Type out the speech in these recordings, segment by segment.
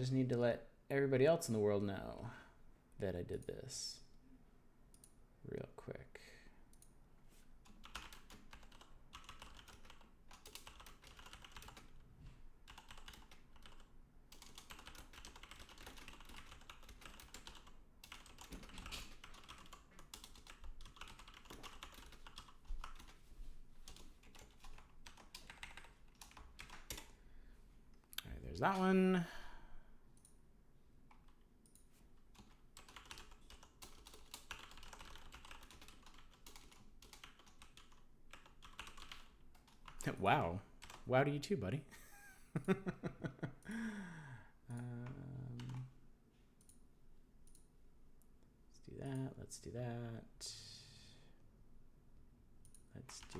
just need to let everybody else in the world know that I did this real quick. All right, there's that one. Wow. Wow to you too, buddy. Let's do that. Let's do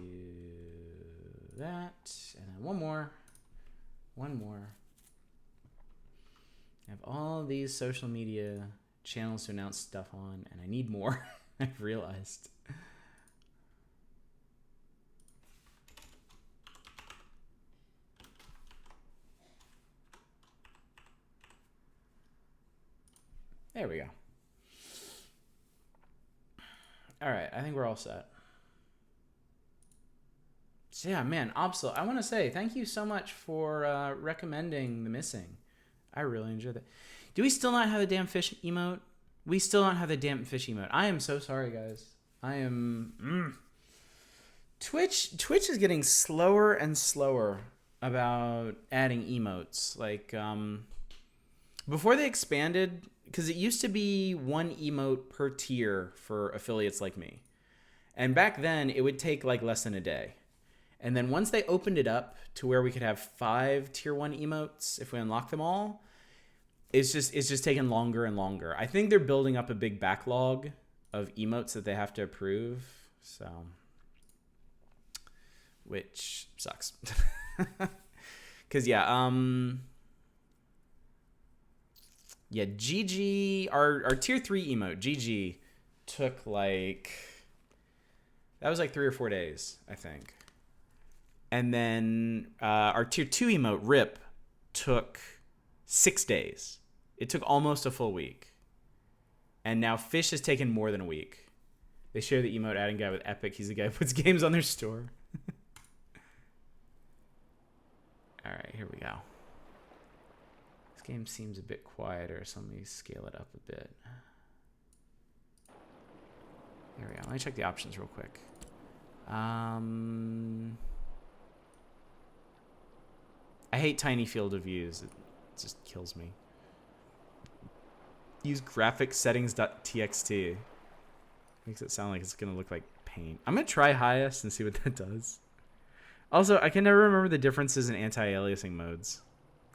that. And then one more. I have all these social media channels to announce stuff on, and I need more. I've realized. There we go. All right, I think we're all set. So yeah, man, Obsol, I want to say thank you so much for recommending The Missing. I really enjoyed it. Do we still not have the damn fish emote? We still don't have the damn fish emote. I am so sorry, guys. I am... Twitch is getting slower and slower about adding emotes. Like, before they expanded... Because it used to be one emote per tier for affiliates like me. And back then, it would take like less than a day. And then once they opened it up to where we could have 5 tier 1 emotes if we unlock them all, it's just taking longer and longer. I think they're building up a big backlog of emotes that they have to approve. So, which sucks. Because yeah, GG, our tier 3 emote, GG, took like, that was like 3 or 4 days, I think. And then our tier 2 emote, RIP, took 6 days. It took almost a full week. And now Fish has taken more than a week. They share the emote adding guy with Epic. He's the guy who puts games on their store. All right, here we go. This game seems a bit quieter, so let me scale it up a bit. There we go. Let me check the options real quick. I hate tiny field of views. It just kills me. Use graphic settings.txt. Makes it sound like it's going to look like paint. I'm going to try highest and see what that does. Also, I can never remember the differences in anti-aliasing modes.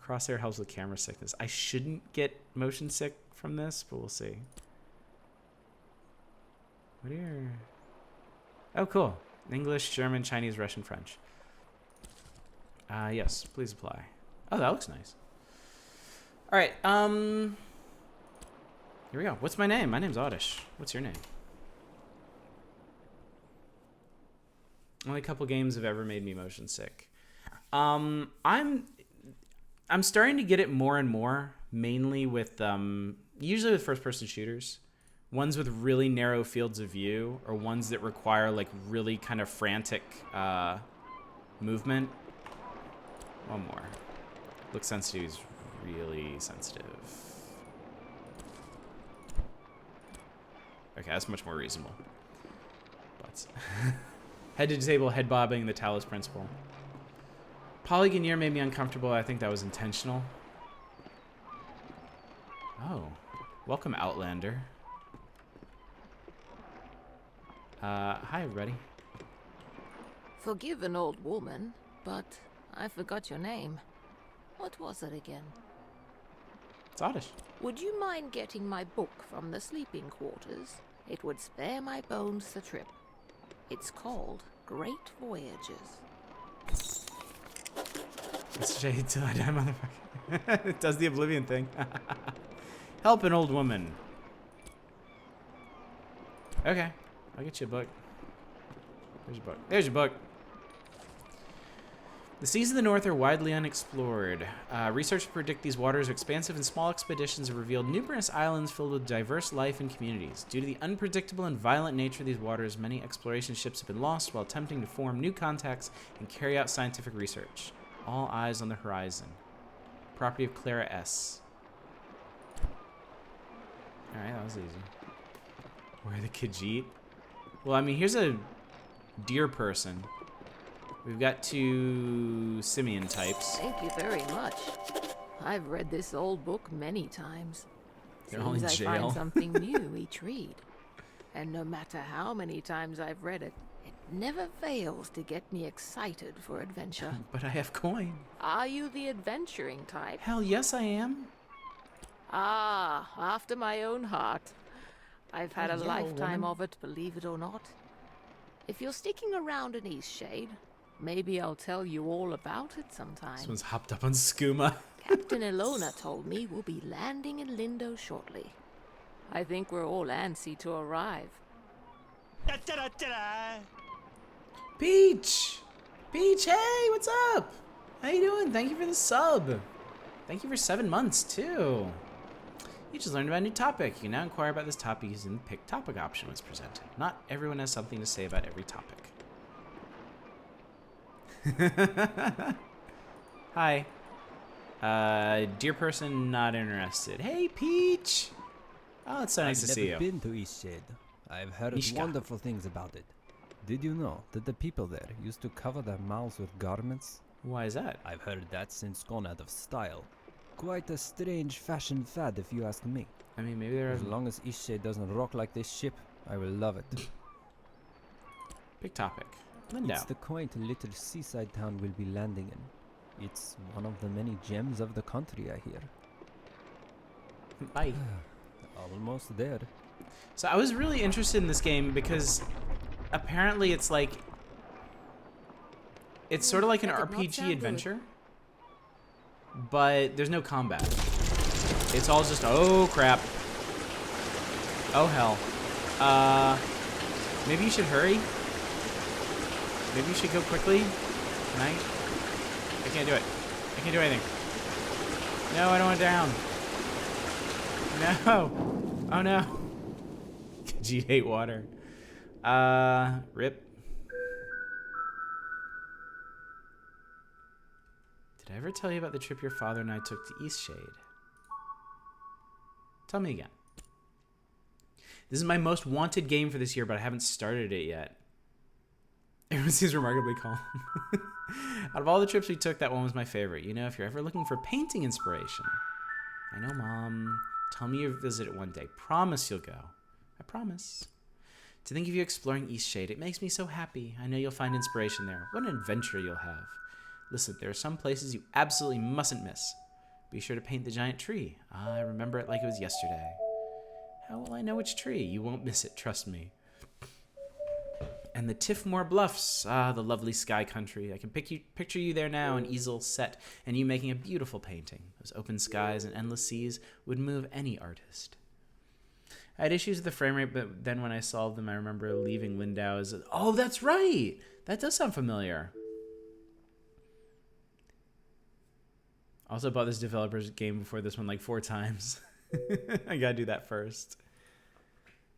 Crosshair helps with camera sickness. I shouldn't get motion sick from this, but we'll see. What are your... Oh, cool. English, German, Chinese, Russian, French. Yes, please apply. Oh, that looks nice. All right, here we go. What's my name? My name's Oddish. What's your name? Only a couple games have ever made me motion sick. I'm starting to get it more and more, mainly with usually with first-person shooters, ones with really narrow fields of view, or ones that require like really kind of frantic movement. One more. Look sensitive is really sensitive. Okay, that's much more reasonable. But head to disable head bobbing, the Talos principle. Polygoneer made me uncomfortable. I think that was intentional. Oh, welcome, Outlander. Hi, everybody. Forgive an old woman, but I forgot your name. What was it again? It's Oddish. Would you mind getting my book from the sleeping quarters? It would spare my bones the trip. It's called Great Voyages. It's shade till I die, motherfucker. It does the Oblivion thing. Help an old woman. Okay, I'll get you a book. There's your book. There's your book. The seas of the north are widely unexplored. Researchers predict these waters are expansive, and small expeditions have revealed numerous islands filled with diverse life and communities. Due to the unpredictable and violent nature of these waters, many exploration ships have been lost while attempting to form new contacts and carry out scientific research. All eyes on the horizon. Property of Clara S. Alright, that was easy. Where the Khajiit? Well, I mean, here's a deer person. We've got 2 simian types. Thank you very much. I've read this old book many times. They're all in Seems I jail. find something new each read. And no matter how many times I've read it, it never fails to get me excited for adventure. But I have coin. Are you the adventuring type? Hell yes, I am. Ah, after my own heart. I've had a yeah, lifetime woman. of it, believe it or not. If you're sticking around in Eastshade, maybe I'll tell you all about it sometime. This one's hopped up on skooma. Captain Ilona told me we'll be landing in Lindo shortly. I think we're all antsy to arrive. Peach! Peach, hey, what's up? How you doing? Thank you for the sub. Thank you for 7 months, too. You just learned about a new topic. You can now inquire about this topic using the Pick Topic option was presented. Not everyone has something to say about every topic. Hi. Dear person not interested. Hey, Peach! Oh, it's so nice to see you. I've never been to Eastshade. I've heard Mishka. wonderful things about it. Did you know that the people there used to cover their mouths with garments? Why is that? I've heard that since gone out of style. Quite a strange fashion fad, if you ask me. I mean, maybe they're As long as Eastshade doesn't rock like this ship, I will love it. Pick topic. Lindo. It's the quaint little seaside town we'll be landing in. It's one of the many gems of the country, I hear. Bye. Almost there. So I was really interested in this game because apparently it's like it's sort of like an That did not RPG sound adventure, but there's no combat. It's all just oh crap, oh hell. Maybe you should hurry. Maybe you should go quickly. Can I? I can't do it. I can't do anything. No, I don't want to down. No. Oh no. Khajiit hate water. Rip. Did I ever tell you about the trip your father and I took to Eastshade? Tell me again. This is my most wanted game for this year, but I haven't started it yet. Everyone seems remarkably calm. Out of all the trips we took, that one was my favorite. You know, if you're ever looking for painting inspiration. I know, Mom. Tell me you'll visit it one day. Promise you'll go. I promise. To think of you exploring Eastshade, it makes me so happy. I know you'll find inspiration there. What an adventure you'll have. Listen, there are some places you absolutely mustn't miss. Be sure to paint the giant tree. I remember it like it was yesterday. How will I know which tree? You won't miss it, trust me. And the Tiffmore Bluffs. Ah, the lovely sky country. I can picture you there now, an easel set, and you making a beautiful painting. Those open skies and endless seas would move any artist. I had issues with the frame rate, but then when I solved them, I remember leaving Lindau as... Oh, that's right! That does sound familiar. Also bought this developer's game before this one like 4 times. I gotta do that first.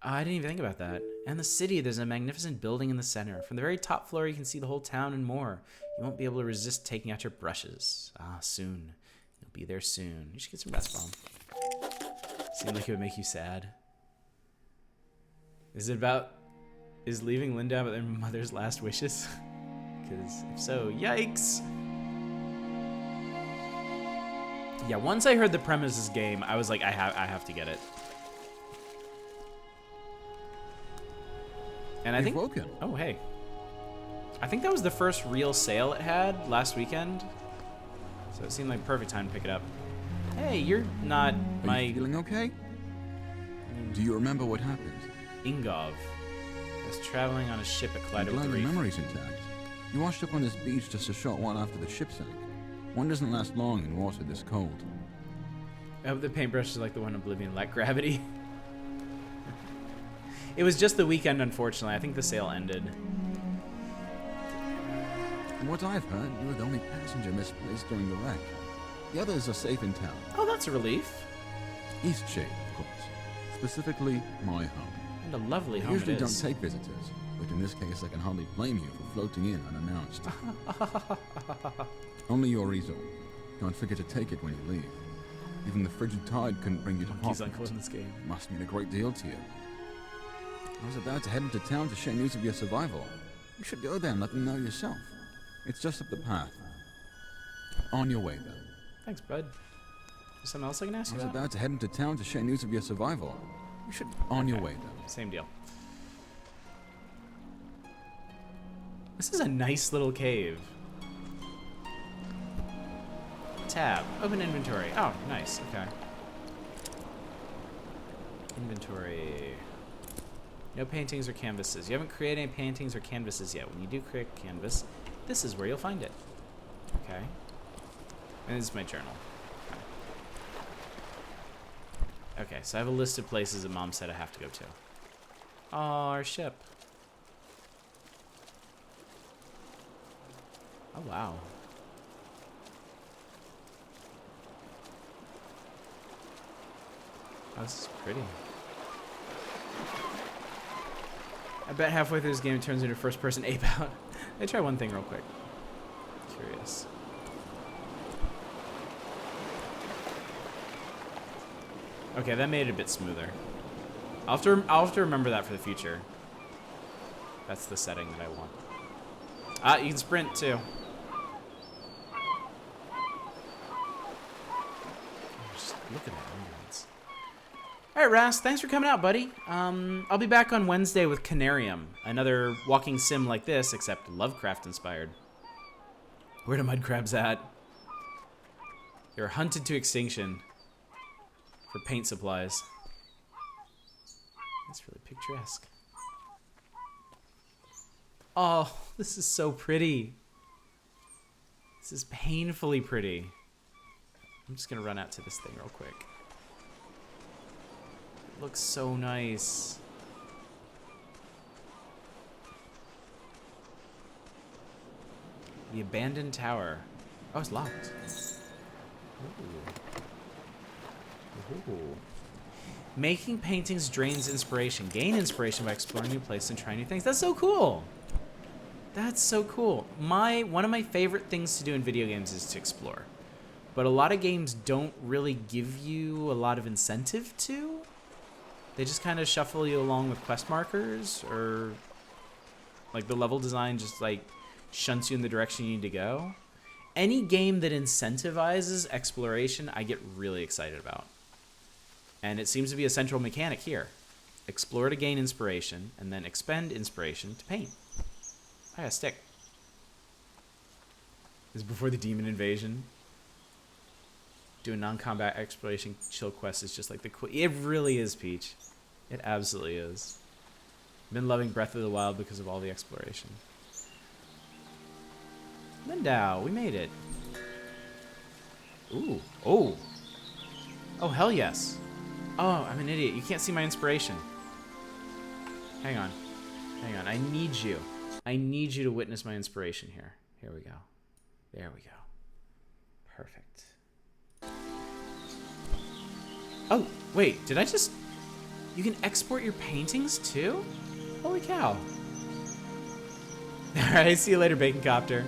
I didn't even think about that. And the city, there's a magnificent building in the center. From the very top floor, you can see the whole town and more. You won't be able to resist taking out your brushes. Ah, soon. You'll be there soon. You should get some rest, Mom. Seemed like it would make you sad. Is leaving Linda about their mother's last wishes? Because if so, yikes. Yeah, once I heard the premise of this game, I was like, I have to get it. And I think, woken. oh hey, I think that was the first real sale it had last weekend, so it seemed like perfect time to pick it up. Hey, you're not Are you feeling okay? Do you remember what happened? Ingov. I was traveling on a ship at I'm Kaleido glad your Reef. memory's intact. You washed up on this beach just a short while after the ship sank. One doesn't last long in water this cold. I hope the paintbrush is like the one in Oblivion, lack gravity. It was just the weekend, unfortunately. I think the sale ended. From what I've heard, you were the only passenger misplaced during the wreck. The others are safe in town. Oh, that's a relief. Eastshade, of course. Specifically, my home. And a lovely I home usually it don't is. take visitors, but in this case I can hardly blame you for floating in unannounced. Only your resort. Don't forget to take it when you leave. Even the frigid tide couldn't bring you to Monkey's Hogwarts. uncle in this game. Must mean a great deal to you. I was about to head into town to share news of your survival. You should go there and let them know yourself. It's just up the path. On your way, then. Thanks, bud. Is something else I can ask I you was about? about to head into town to share news of your survival. You should... On your way, then. Same deal. This is a nice little cave. Tab. Open inventory. Oh, nice. Okay. Inventory. No paintings or canvases. You haven't created any paintings or canvases yet. When you do create a canvas, this is where you'll find it. Okay. And this is my journal. Okay, so I have a list of places that Mom said I have to go to. Oh, our ship. Oh, wow. Oh, this is pretty. I bet halfway through this game it turns into first-person ape-out. Let me try one thing real quick. Curious. Okay, that made it a bit smoother. I'll have to remember that for the future. That's the setting that I want. Ah, you can sprint too. Just look at that ambulance. All right, Ras, thanks for coming out, buddy. I'll be back on Wednesday with Canarium, another walking sim like this, except Lovecraft inspired. Where the mud crabs at? They were hunted to extinction for paint supplies. That's really picturesque. Oh, this is so pretty. This is painfully pretty. I'm just gonna run out to this thing real quick. It looks so nice. The abandoned tower. Oh, it's locked. Ooh. Ooh. Making paintings drains inspiration. Gain inspiration by exploring new places and trying new things. That's so cool. That's so cool. One of my favorite things to do in video games is to explore. But a lot of games don't really give you a lot of incentive to. They just kind of shuffle you along with quest markers, or like the level design just like shunts you in the direction you need to go. Any game that incentivizes exploration, I get really excited about. And it seems to be a central mechanic here. Explore to gain inspiration, and then expend inspiration to paint. I got a stick. This is before the demon invasion. Doing non-combat exploration chill quest is just like the cool. It really is, Peach. It absolutely is. I've been loving Breath of the Wild because of all the exploration. Lindau, we made it. Ooh. Oh. Oh, hell yes. Oh, I'm an idiot. You can't see my inspiration. Hang on. Hang on. I need you. I need you to witness my inspiration here. Here we go. There we go. Perfect. Oh, wait. Did I just... You can export your paintings too? Holy cow. Alright, see you later, Bacon Copter.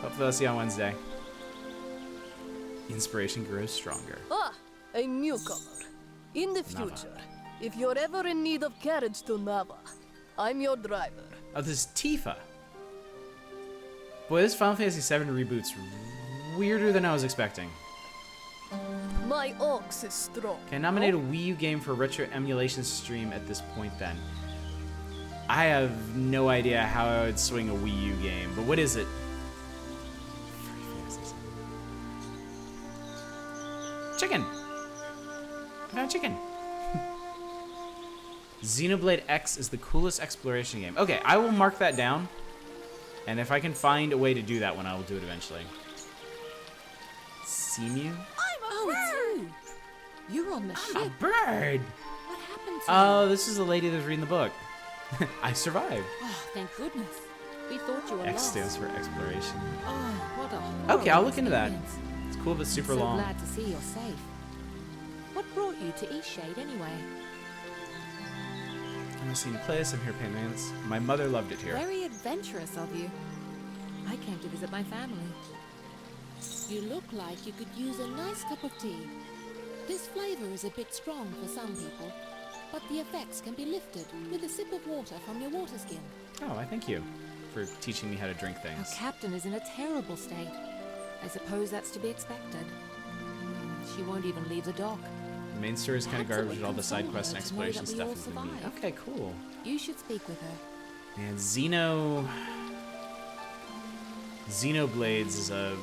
Hopefully I'll see you on Wednesday. Inspiration grows stronger. Ah, a newcomer. In the Nava. future, if you're ever in need of carriage to Nava, I'm your driver. Oh, this is Tifa. Boy, this Final Fantasy VII reboot's weirder than I was expecting. My ox is strong. Can I nominate a Wii U game for a retro emulation stream at this point then? I have no idea how I would swing a Wii U game, but what is it? Chicken! I found chicken. Xenoblade X is the coolest exploration game. Okay, I will mark that down. And if I can find a way to do that one, I will do it eventually. Seamew? Oh, it's you. You're on the A ship. bird! What happened to you? Oh, this is the lady that's reading the book. I survived. Oh, thank goodness. We thought you were X lost. stands for exploration. Oh, what a Okay, I'll horrible look into that. experience. It's cool, but super so long. glad to see you're safe. What brought you to Eastshade anyway? I'm a new place. I'm here paying maintenance. My mother loved it here. Very adventurous of you. I came to visit my family. You look like you could use a nice cup of tea. This flavor is a bit strong for some people, but the effects can be lifted with a sip of water from your water skin. Oh, I thank you for teaching me how to drink Our things. captain is in a terrible state. I suppose that's to be expected. She won't even leave the dock. The main story is kind of Perhaps it garbage. would All the side console quests and her to know exploration that we stuff all is gonna be survived. okay. Cool. You should speak with her. And Xenoblades is a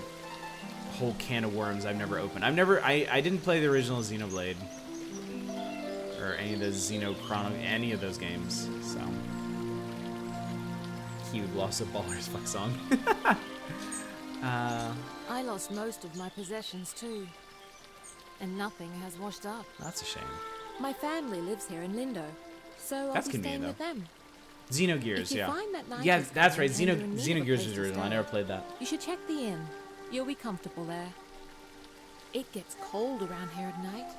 whole can of worms I've never opened. I didn't play the original Xenoblade or any of the any of those games. So cute loss of ballers fuck song. I lost most of my possessions too. And nothing has washed up. That's a shame. My family lives here in Lindo, so I'll That's be staying convenient, with them. Xenogears, If you yeah. find that night Yeah, is that's right. coming and you're in need of a Xenogears place was to original. I stay, never played that. You should check the inn. You'll be comfortable there. It gets cold around here at night.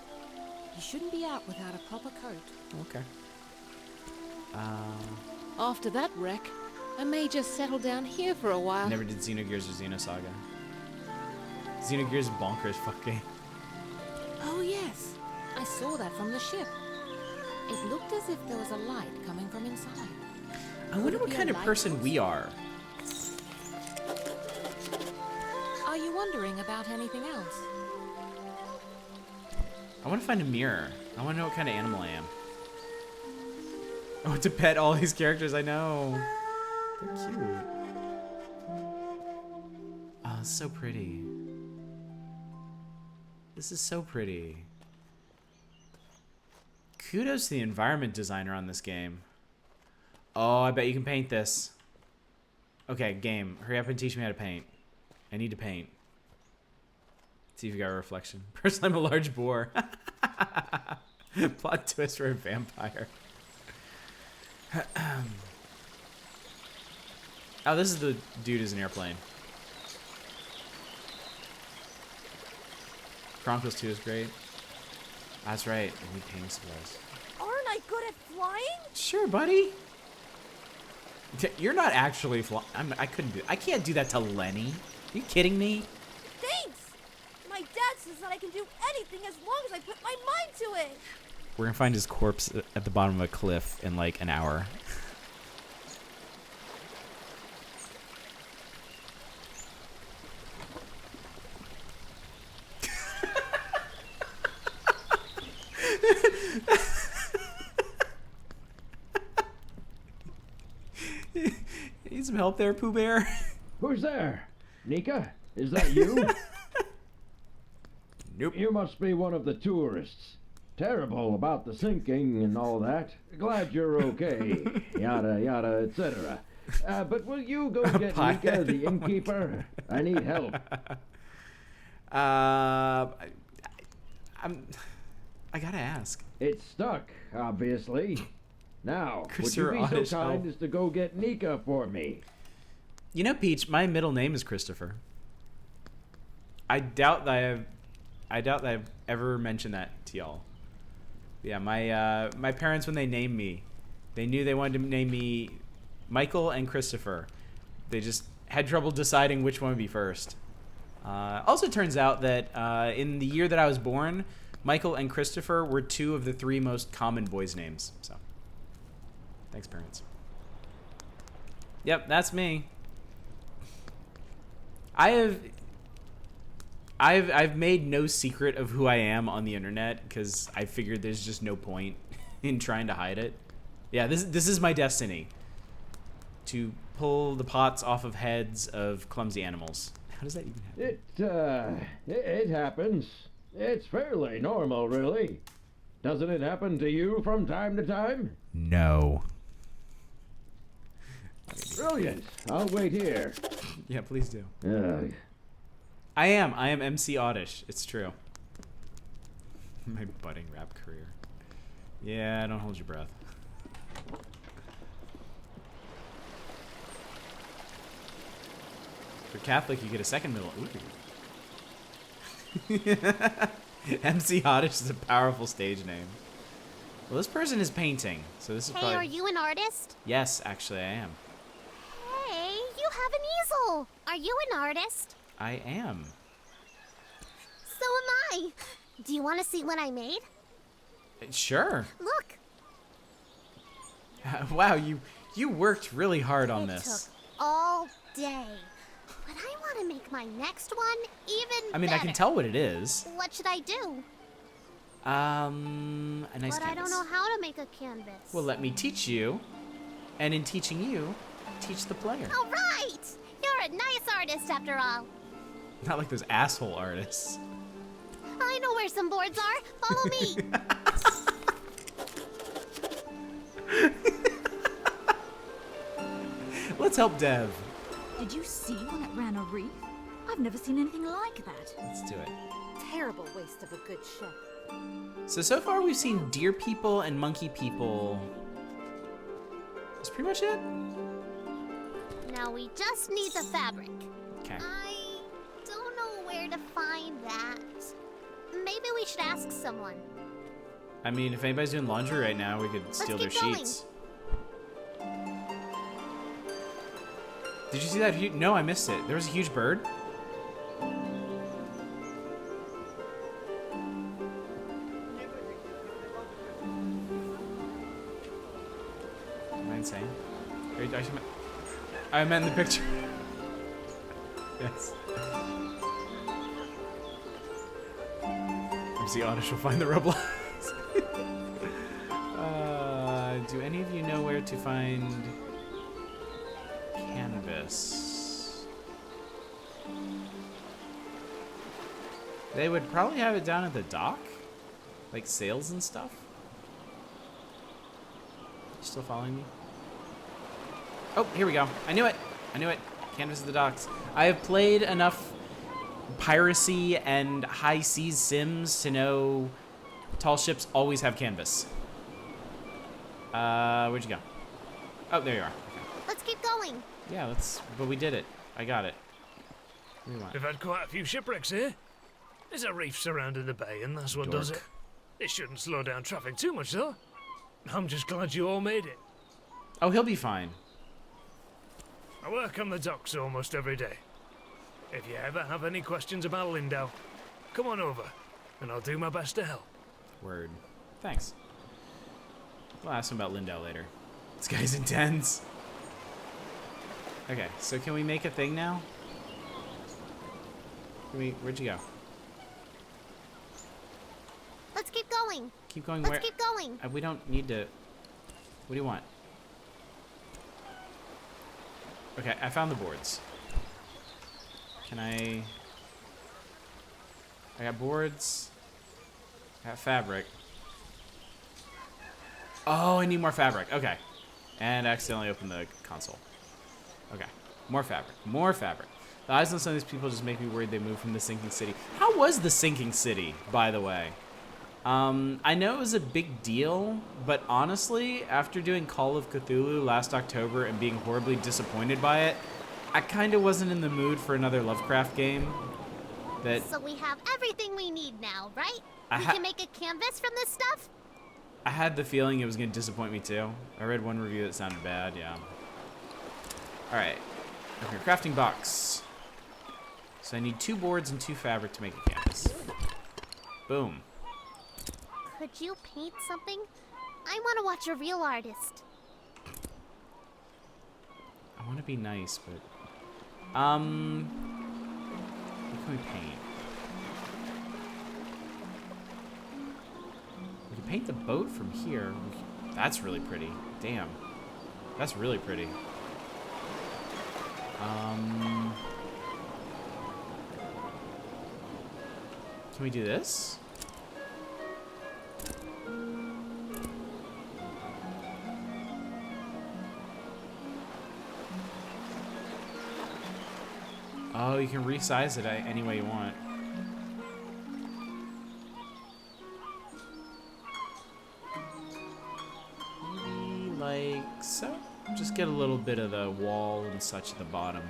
You shouldn't be out without a proper coat. Okay. After that wreck, I may just settle down here for a while. Never did Xenogears or Xenosaga. Xenogears is bonkers fuck game. Oh yes, I saw that from the ship. It looked as if there was a light coming from inside. I wonder it what be a kind of person lighthouse? we are. Are you wondering about anything else? I want to find a mirror. I want to know what kind of animal I am. I want to pet all these characters I know. They're cute. Oh, it's so pretty. This is so pretty. Kudos to the environment designer on this game. Oh, I bet you can paint this. Okay, game. Hurry up and teach me how to paint. I need to paint. See if you got a reflection. First, I'm a large boar. Plot twist for a vampire. Oh, this is the dude who's an airplane. Chronicles 2 is great. That's right. I need painting supplies. Aren't I good at flying? Sure, buddy. You're not actually flying. I couldn't do. I can't do that to Lenny. Are you kidding me? Thanks! My dad says that I can do anything as long as I put my mind to it. We're gonna find his corpse at the bottom of a cliff in like an hour. Need some help there, Pooh Bear? Who's there? Nika? Is that you? Nope. You must be one of the tourists. Terrible about the sinking and all that. Glad you're okay. Yada, yada, etc. But will you go get pilot? Nika, the innkeeper? I need help. I gotta ask. It's stuck, obviously. Now, Christopher would you be Oddish so kind help. as to go get Nika for me? You know, Peach, my middle name is Christopher. I doubt that I've ever mentioned that to y'all. Yeah, my parents, when they named me, they knew they wanted to name me Michael and Christopher. They just had trouble deciding which one would be first. Also turns out that in the year that I was born, Michael and Christopher were two of the three most common boys' names. So, thanks, parents. Yep, that's me. I've made no secret of who I am on the internet because I figured there's just no point in trying to hide it. Yeah, this is my destiny. To pull the pots off of heads of clumsy animals. How does that even happen? It happens. It's fairly normal, really. Doesn't it happen to you from time to time? No. Brilliant. I'll wait here. Yeah, please do. Ugh. I am MC Oddish. It's true. My budding rap career. Yeah, don't hold your breath. For Catholic, you get a second middle. Ooh. MC Oddish is a powerful stage name. Well, this person is painting, so this is Hey, probably... are you an artist? Yes, actually, I am. Hey, you have an easel. Are you an artist? I am. So am I. Do you want to see what I made? Sure. Look. Wow, you worked really hard on It this. took all day. But I want to make my next one even I mean, I can better. tell what it is. What should I do? A nice But I don't canvas. know how to make a canvas. Well, let me teach you. And in teaching you, teach the player. All right. You're a nice artist after all. Not like those asshole artists. I know where some boards are. Follow me. Let's help Dev. Did you see when it ran a reef? I've never seen anything like that. Let's do it. Terrible waste of a good ship. So far we've seen deer people and monkey people. That's pretty much it. Now we just need the fabric. Okay. I don't know where to find that. Maybe we should ask someone. I mean, if anybody's doing laundry right now, we could steal their keep going. sheets. Did you see that? No, I missed it. There was a huge bird. Am I insane? Are you actually? I meant in the picture. Yes. MC Oddish will find the Roblox. Do any of you know where to find canvas? They would probably have it down at the dock, like sales and stuff. You still following me? Oh, here we go. I knew it. I knew it. Canvas at the docks. I have played enough piracy and high seas sims to know tall ships always have canvas. Where'd you go? Oh, there you are. Okay. Let's keep going. Yeah, but we did it. I got it. What do you want? We've had quite a few shipwrecks here. There's a reef surrounding the bay, and that's what does it. It shouldn't slow down traffic too much, though. I'm just glad you all made it. Oh, he'll be fine. I work on the docks almost every day. If you ever have any questions about Lindau, come on over, and I'll do my best to help. Word. Thanks. We'll ask him about Lindau later. This guy's intense. Okay, so can we make a thing now? Where'd you go? Let's keep going. Keep going Let's where? keep going. We don't need to... What do you want? Okay, I found the boards. Can I got boards. I got fabric. Oh, I need more fabric. Okay. And I accidentally opened the console. Okay. More fabric. More fabric. The eyes on some of these people just make me worried they moved from the sinking city. How was the sinking city, by the way? I know it was a big deal, but honestly, after doing Call of Cthulhu last October and being horribly disappointed by it, I kind of wasn't in the mood for another Lovecraft game. So we have everything we need now, right? I We ha- can make a canvas from this stuff? I had the feeling it was going to disappoint me too. I read one review that sounded bad, yeah. Alright. Okay, crafting box. So I need 2 boards and 2 fabric to make a canvas. Boom. Could you paint something? I want to watch a real artist. I want to be nice, but... What can we paint? We can paint the boat from here. That's really pretty. Damn. That's really pretty. Can we do this? Oh, you can resize it any way you want. Maybe like so. Just get a little bit of the wall and such at the bottom.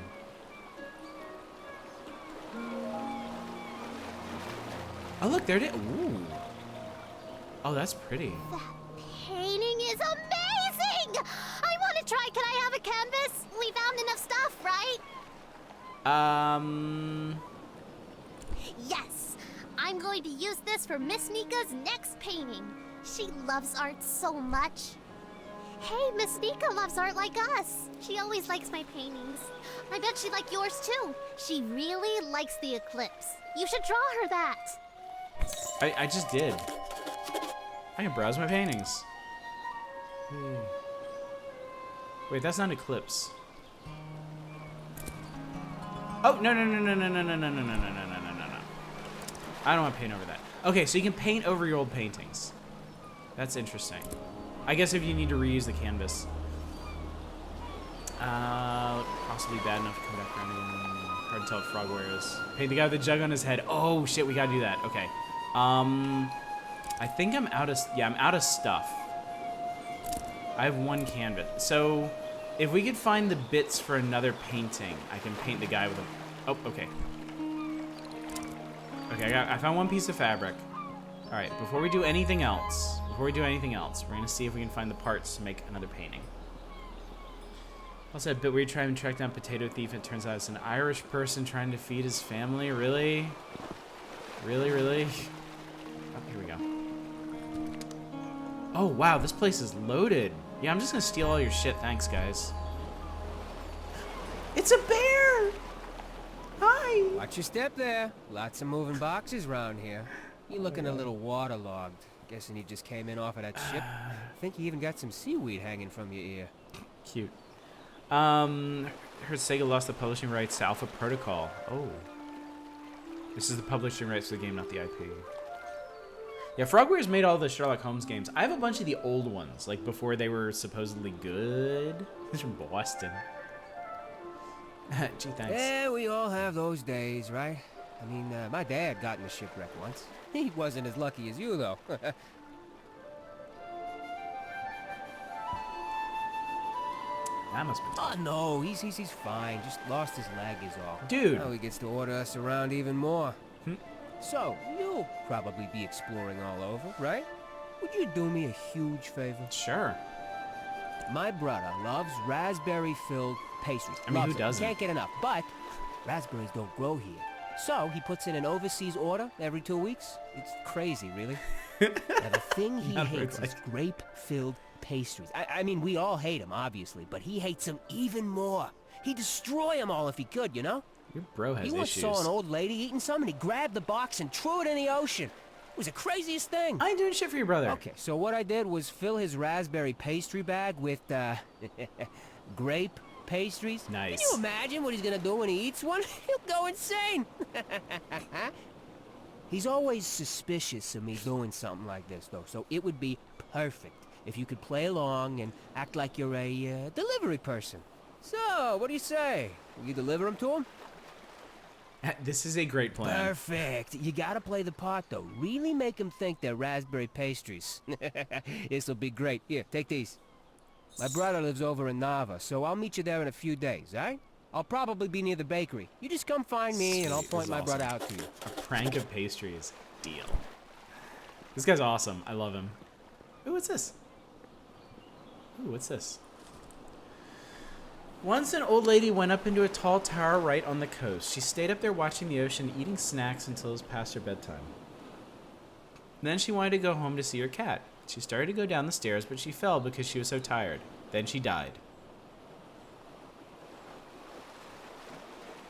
Oh, look, there it is. Ooh. Oh, that's pretty. That painting is amazing! I want to try. Can I have a canvas? We found enough stuff, right? Yes! I'm going to use this for Miss Nika's next painting. She loves art so much. Hey, Miss Nika loves art like us. She always likes my paintings. I bet she'd like yours too. She really likes the eclipse. You should draw her that. I just did. I can browse my paintings. Wait, that's not eclipse. Oh, no. I don't want to paint over that. Okay, so you can paint over your old paintings. That's interesting. I guess if you need to reuse the canvas. Possibly bad enough to come back around again. Hard to tell what frog wears. Paint the guy with the jug on his head. Oh, shit, we gotta do that. Okay. I think I'm out of... Yeah, I'm out of stuff. I have one canvas. So, if we could find the bits for another painting, I can paint the guy with a... Oh, okay. Okay, I found one piece of fabric. Alright, before we do anything else, we're gonna see if we can find the parts to make another painting. Also, a bit where you try and track down Potato Thief, it turns out it's an Irish person trying to feed his family. Really? Really? Oh, here we go. Oh, wow, this place is loaded. Yeah, I'm just gonna steal all your shit. Thanks, guys. It's a bear! Hi! Watch your step there. Lots of moving boxes around here. You're looking a little waterlogged. Guessing you just came in off of that ship. I think you even got some seaweed hanging from your ear. Cute. Heard Sega lost the publishing rights to Alpha Protocol. Oh. This is the publishing rights for the game, not the IP. Yeah, Frogwares made all the Sherlock Holmes games. I have a bunch of the old ones, like before they were supposedly good. This is from Boston. Gee, thanks. Yeah, we all have those days, right? I mean, my dad got in a shipwreck once. He wasn't as lucky as you, though. That must be tough. Oh, no, he's fine. Just lost his leg is all. Dude. Now he gets to order us around even more. So, you'll probably be exploring all over, right? Would you do me a huge favor? Sure. My brother loves raspberry-filled pastries. I mean, Loves who it. doesn't? Can't get enough, but raspberries don't grow here. So, he puts in an overseas order every 2 weeks. It's crazy, really. Now, the thing he hates is grape-filled pastries. I mean, we all hate them, obviously, but he hates them even more. He'd destroy them all if he could, you know? Your bro has He once issues. saw an old lady eating some, and he grabbed the box and threw it in the ocean. It was the craziest thing. I ain't doing shit for your brother. Okay, so what I did was fill his raspberry pastry bag with, grape pastries. Nice. Can you imagine what he's gonna do when he eats one? He'll go insane. He's always suspicious of me doing something like this, though, so it would be perfect if you could play along and act like you're a delivery person. So, what do you say? Will you deliver them to him? This is a great plan. Perfect. You gotta play the part, though. Really make him think they're raspberry pastries. This'll be great. Here, take these. My brother lives over in Nava, so I'll meet you there in a few days, eh? I'll probably be near the bakery. You just come find me, and I'll point my brother out to you. A prank of pastries. Deal. This guy's awesome. I love him. Ooh, what's this? Ooh, what's this? Once an old lady went up into a tall tower right on the coast. She stayed up there watching the ocean, eating snacks until it was past her bedtime. Then she wanted to go home to see her cat. She started to go down the stairs, but she fell because she was so tired. Then she died.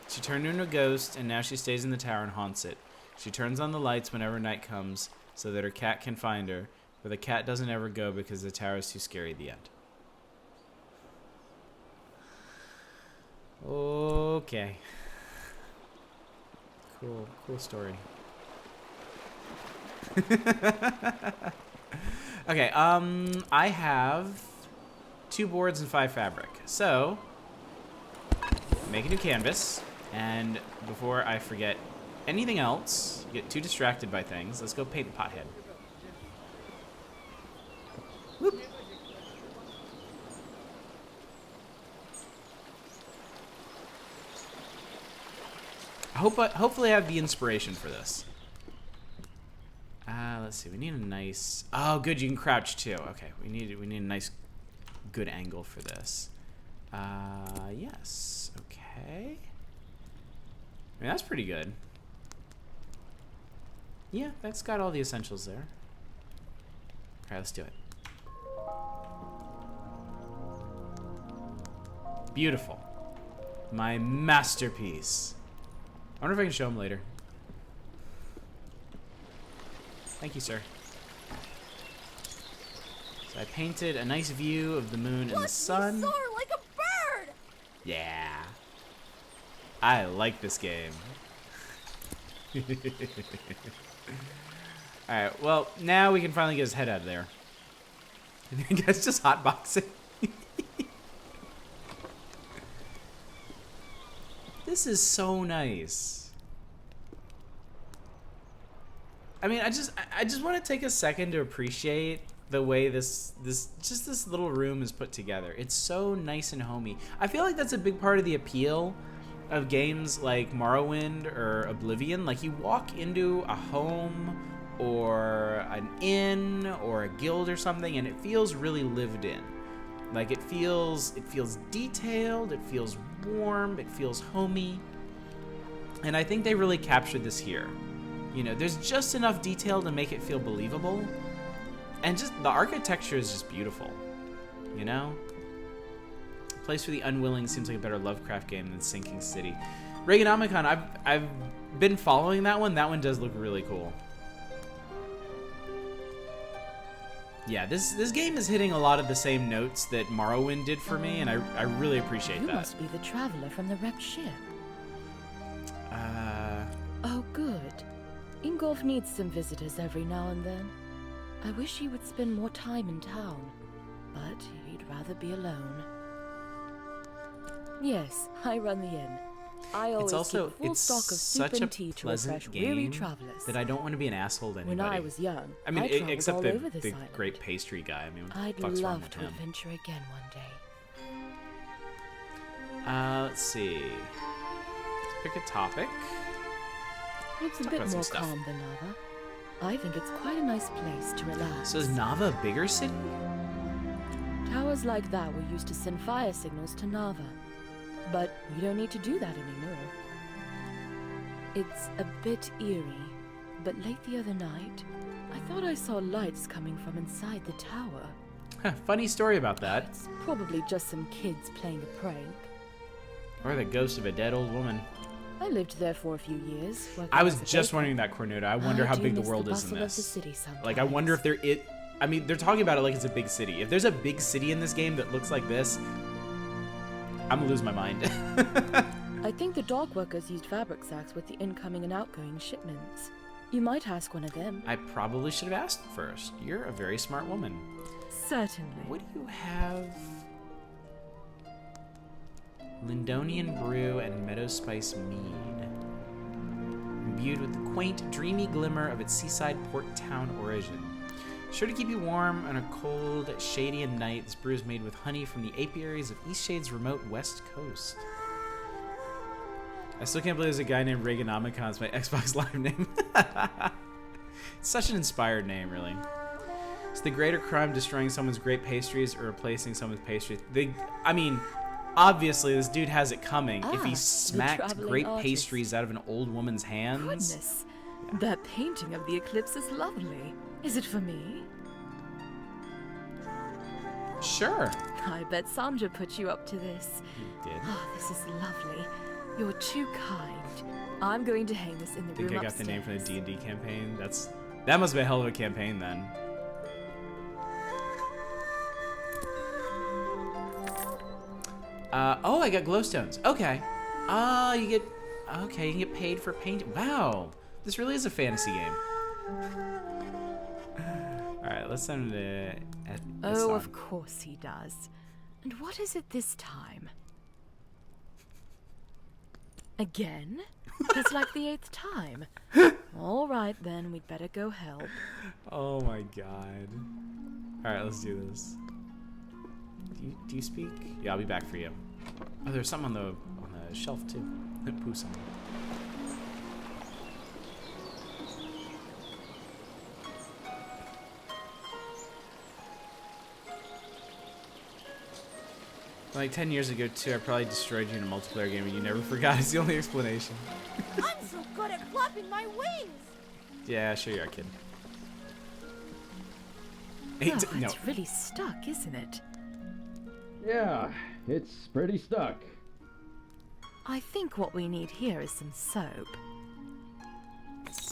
She turned into a ghost, and now she stays in the tower and haunts it. She turns on the lights whenever night comes so that her cat can find her, but the cat doesn't ever go because the tower is too scary at the end. Okay. Cool story. Okay, I have 2 boards and 5 fabric. So, make a new canvas, and before I forget anything else, get too distracted by things, let's go paint the pothead. Whoop. Hopefully I have the inspiration for this. let's see. We need a nice. Oh, good. You can crouch too. Okay. We need a nice, good angle for this. Yes. Okay. I mean, that's pretty good. Yeah, that's got all the essentials there. All right, let's do it. Beautiful. My masterpiece. I wonder if I can show him later. Thank you, sir. So I painted a nice view of the moon and the sun. Soar like a bird! Yeah. I like this game. Alright, well, now we can finally get his head out of there. I think that's just hotboxing. This is so nice. I mean, I just want to take a second to appreciate the way this little room is put together. It's so nice and homey. I feel like that's a big part of the appeal of games like Morrowind or Oblivion. Like, you walk into a home or an inn or a guild or something, and it feels really lived in. Like, it feels detailed, it feels warm, it feels homey. And I think they really captured this here. You know, there's just enough detail to make it feel believable. And just the architecture is just beautiful. You know? Place for the Unwilling seems like a better Lovecraft game than Sinking City. Reaganomicon, I've been following that one. That one does look really cool. Yeah, this game is hitting a lot of the same notes that Morrowind did for me, and I really appreciate that. You must be the traveler from the wrecked ship. Oh, good. Ingolf needs some visitors every now and then. I wish he would spend more time in town, but he'd rather be alone. Yes, I run the inn. I always keep full stock of soup and tea to refresh weary travelers. That I don't want to be an asshole to anybody. When I was young, I mean, except all over the island. great pastry guy. I mean, what I'd the fuck's wrong love with to him? adventure again one day. Let's see. Let's pick a topic. It's a Talk bit about some more stuff. calm than Nava. I think it's quite a nice place to relax. So is Nava a bigger city? Towers like that were used to send fire signals to Nava. But we don't need to do that anymore. It's a bit eerie, but late the other night, I thought I saw lights coming from inside the tower. Funny story about that. It's probably just some kids playing a prank. Or the ghost of a dead old woman. I lived there for a few years. I was as a just baker. wondering that, Cornuda. I wonder how do big the miss world is bustle in of the this. city sometimes. Like, I wonder if I mean, they're talking about it like it's a big city. If there's a big city in this game that looks like this, I'm gonna lose my mind. I think the dock workers used fabric sacks with the incoming and outgoing shipments. You might ask one of them. I probably should have asked first. You're a very smart woman. Certainly. What do you have? Lindonian brew and meadow spice mead. Imbued with the quaint, dreamy glimmer of its seaside port town origin. Sure to keep you warm on a cold, shady night, this brew is made with honey from the apiaries of Eastshade's remote west coast. I still can't believe there's a guy named Reaganomicon. It's my Xbox Live name. It's such an inspired name, really. It's the greater crime destroying someone's great pastries or replacing someone's pastries. I mean, obviously this dude has it coming. If he smacked traveling great artist. pastries out of an old woman's hands. Goodness, that painting of the eclipse is lovely. Is it for me? Sure. I bet Sandra put you up to this. You did. Oh, this is lovely. You're too kind. I'm going to hang this in the I think room I got the name from the upstairs. D&D campaign. That must be a hell of a campaign then. Oh, I got glowstones. Okay. You can get paid for painting. Wow. This really is a fantasy game. Alright, let's send it to... Oh, of course he does. And what is it this time? Again? That's like the 8th time. All right, then, we'd better go help. Oh my god. Alright, let's do this. Do you speak? Yeah, I'll be back for you. Oh, there's something on the shelf too. Poo something. Like 10 years ago, too, I probably destroyed you in a multiplayer game and you never forgot. It's the only explanation. I'm so good at flapping my wings. Yeah, sure you are, kid. Oh, No. it's really stuck, isn't it? Yeah, it's pretty stuck. I think what we need here is some soap.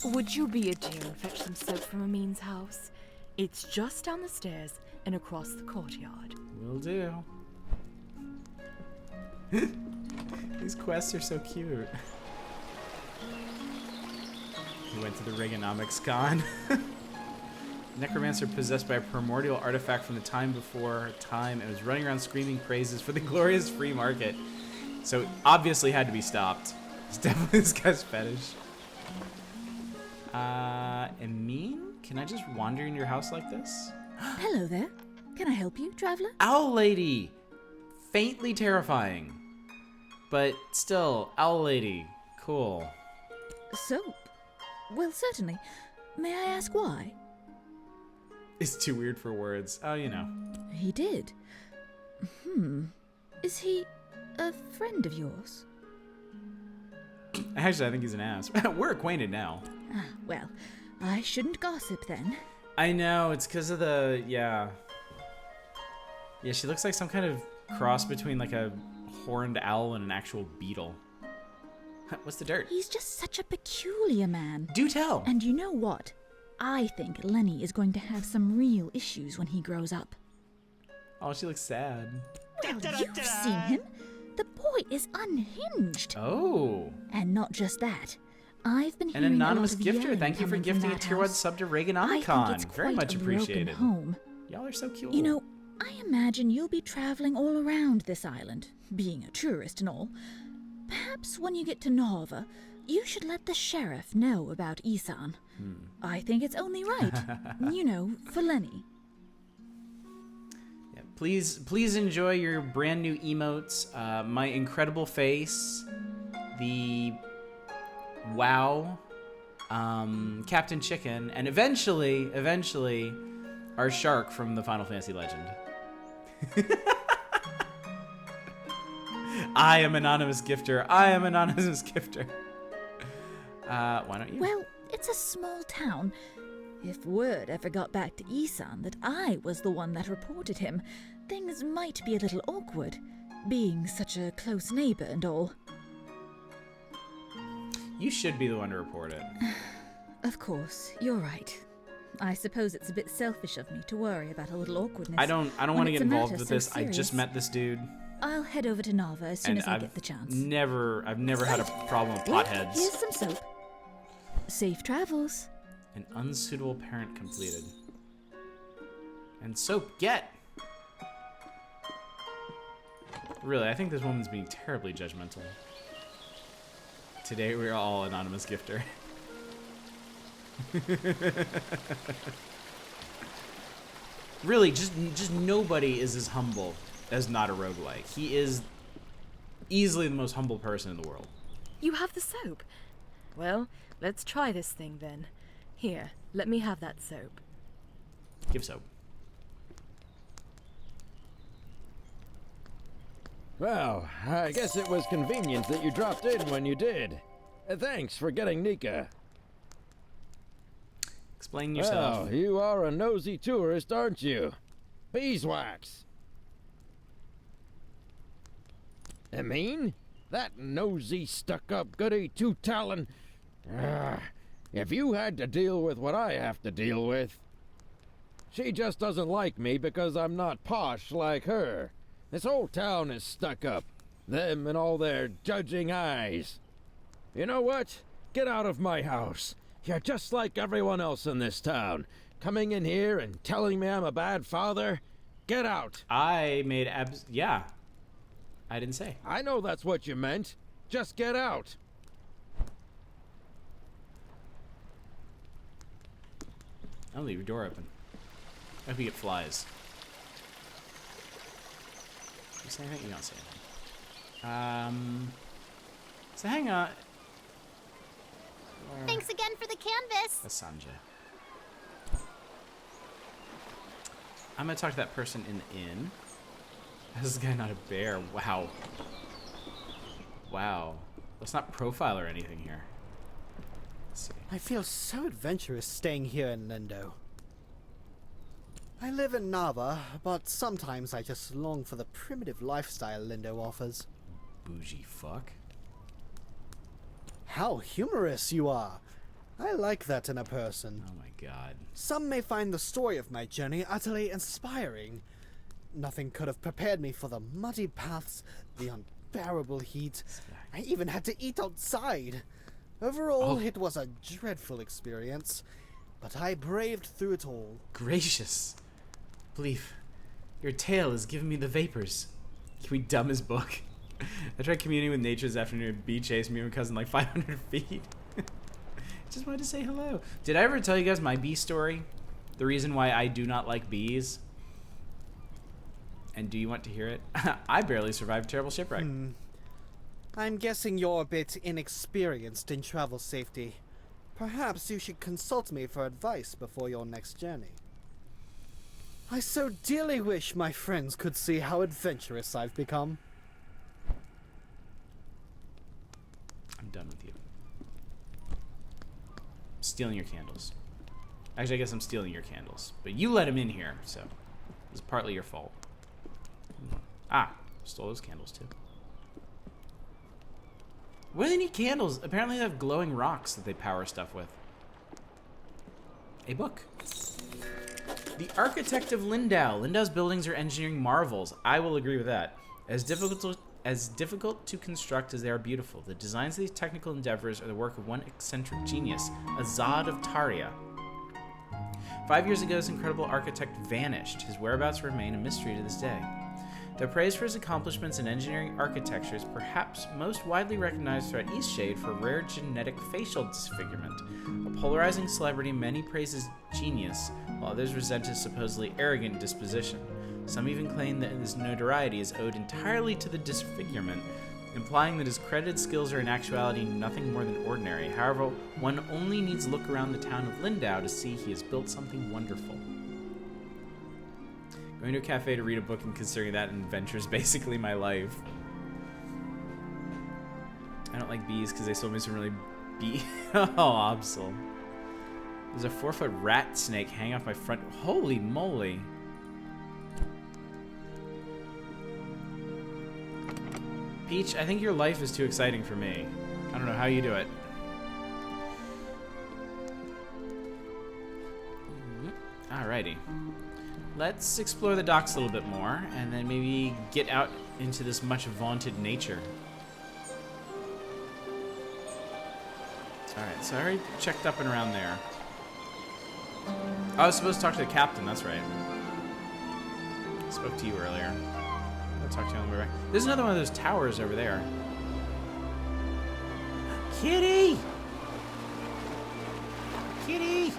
Would you be a dear and fetch some soap from Amin's house? It's just down the stairs and across the courtyard. Will do. These quests are so cute. He went to the Reaganomics Con. Necromancer possessed by a primordial artifact from the time before time and was running around screaming praises for the glorious free market. So obviously had to be stopped. It's definitely this guy's fetish. Amin? Can I just wander in your house like this? Hello there. Can I help you, traveler? Owl lady! Faintly terrifying. But still, owl lady. Cool. Soap? Well, certainly. May I ask why? It's too weird for words. Oh, you know. He did. Is he a friend of yours? Actually, I think he's an ass. We're acquainted now. Ah, well, I shouldn't gossip then. I know, it's because of the... Yeah, she looks like some kind of cross between like a horned owl and an actual beetle. What's the dirt? He's just such a peculiar man. Do tell. And you know what? I think Lenny is going to have some real issues when he grows up. Oh, she looks sad. Well, you've seen him. The boy is unhinged. Oh. And not just that. I've been An hearing anonymous a lot of gifter. yelling Thank you for coming from gifting a that tier 1 house. sub to I think it's Reaganomicon. Very quite much a broken appreciated. home. Y'all are so cute. You know, I imagine you'll be traveling all around this island, being a tourist and all. Perhaps when you get to Nova, you should let the sheriff know about Isan. I think it's only right, you know, for Lenny. Yeah, please enjoy your brand new emotes. My incredible face, the wow, Captain Chicken, and eventually, our shark from the Final Fantasy Legend. I am anonymous gifter. Why don't you? Well, it's a small town. If word ever got back to Isan that I was the one that reported him, things might be a little awkward, being such a close neighbor and all. You should be the one to report it. Of course, you're right. I suppose it's a bit selfish of me to worry about a little awkwardness. I don't want to get involved with this. I just met this dude. I'll head over to Nava as soon as I get the chance. I've never had a problem with potheads. Here's some soap. Safe travels. An unsuitable parent completed. And soap, get! Really, I think this woman's being terribly judgmental. Today we're all anonymous gifter. Really, just nobody is as humble as not a roguelike. He is easily the most humble person in the world. You have the soap. Well, let's try this thing then. Here, let me have that soap. Give soap. Well, I guess it was convenient that you dropped in when you did. Thanks for getting Nika. Explain yourself. Well, you are a nosy tourist, aren't you? Beeswax. Amin? That nosy, stuck-up goody two-talon. If you had to deal with what I have to deal with. She just doesn't like me because I'm not posh like her. This whole town is stuck up. Them and all their judging eyes. You know what? Get out of my house. You're just like everyone else in this town. Coming in here and telling me I'm a bad father? Get out. I made yeah. I didn't say. I know that's what you meant. Just get out. I'll leave your door open. I hope you get flies. You say anything? You don't say anything. So hang on. Thanks again for the canvas. That's Sanjay. I'm gonna talk to that person in the inn. How's this guy not a bear? Wow. Wow. Let's not profile or anything here. Let's see. I feel so adventurous staying here in Lindo. I live in Nava, but sometimes I just long for the primitive lifestyle Lindo offers. Bougie fuck. How humorous you are! I like that in a person. Oh my god. Some may find the story of my journey utterly inspiring. Nothing could have prepared me for the muddy paths, the unbearable heat. I even had to eat outside. Overall, it was a dreadful experience, but I braved through it all. Gracious. Believe. Your tale has given me the vapors. Can we dumb his book? I tried communing with nature this afternoon. A bee chased me and my cousin like 500 feet. Just wanted to say hello. Did I ever tell you guys my bee story? The reason why I do not like bees? And do you want to hear it? I barely survived a terrible shipwreck. I'm guessing you're a bit inexperienced in travel safety. Perhaps you should consult me for advice before your next journey. I so dearly wish my friends could see how adventurous I've become. I'm done with you. Stealing your candles. Actually, I guess I'm stealing your candles. But you let him in here, so it's partly your fault. Ah, stole those candles too. What do they need candles? Apparently they have glowing rocks that they power stuff with. A book. The Architect of Lindau. Lindau's buildings are engineering marvels. I will agree with that. As difficult to construct as they are beautiful, the designs of these technical endeavors are the work of one eccentric genius, Azad of Taria. 5 years ago, this incredible architect vanished. His whereabouts remain a mystery to this day. Though praised for his accomplishments in engineering architecture, is perhaps most widely recognized throughout Eastshade for rare genetic facial disfigurement. A polarizing celebrity, many praise his genius, while others resent his supposedly arrogant disposition. Some even claim that his notoriety is owed entirely to the disfigurement, implying that his credited skills are in actuality nothing more than ordinary. However, one only needs to look around the town of Lindau to see he has built something wonderful. Going to a cafe to read a book and considering that an adventure is basically my life. I don't like bees because they still make some really oh, Absol. There's a 4-foot rat snake hanging off my front. Holy moly. Peach, I think your life is too exciting for me. I don't know how you do it. Alrighty. Let's explore the docks a little bit more, and then maybe get out into this much vaunted nature. Alright, so I already checked up and around there. I was supposed to talk to the captain, that's right. I spoke to you earlier. I'll talk to you on the way back. There's another one of those towers over there. Kitty! Kitty!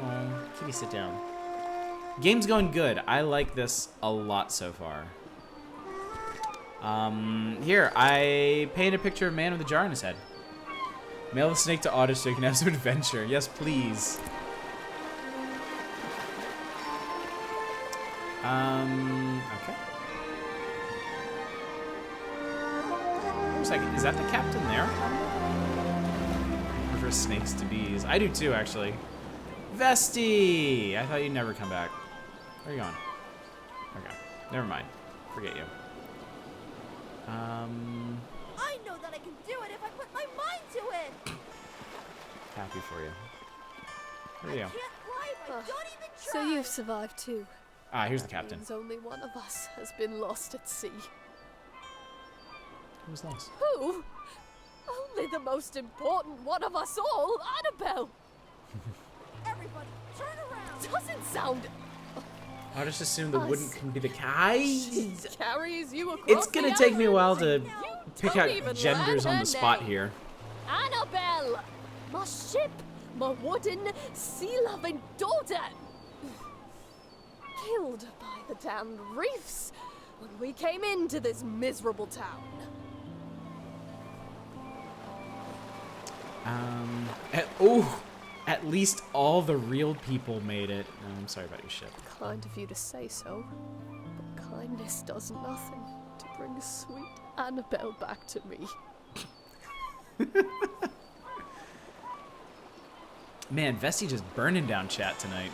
Oh, Kitty, sit down. Game's going good. I like this a lot so far. Here, I painted a picture of a man with a jar in his head. Mail the snake to Otter so you can have some adventure. Yes, please. Okay. Looks like, is that the captain there? I prefer snakes to bees. I do too, actually. Vesti! I thought you'd never come back. Where are you going? Okay. Never mind. Forget you. I know that I can do it if I put my mind to it! Happy for you. Where are you? I can't fly if I don't even try! So you've survived too. Ah, here's the captain. Means only one of us has been lost at sea. Who's lost? Who? Only the most important one of us all, Annabelle! Everybody, turn around! Doesn't sound... I just assumed the wouldn't be the guy. Carries you across It's gonna take me a while to You pick don't out even genders learn on her the spot name. here. Annabelle! My ship! My wooden, sea-loving daughter! Killed by the damned reefs when we came into this miserable town. At least all the real people made it. No, I'm sorry about your ship. Kind of you to say so, but kindness does nothing to bring sweet Annabelle back to me. Man, Vesty just burning down chat tonight.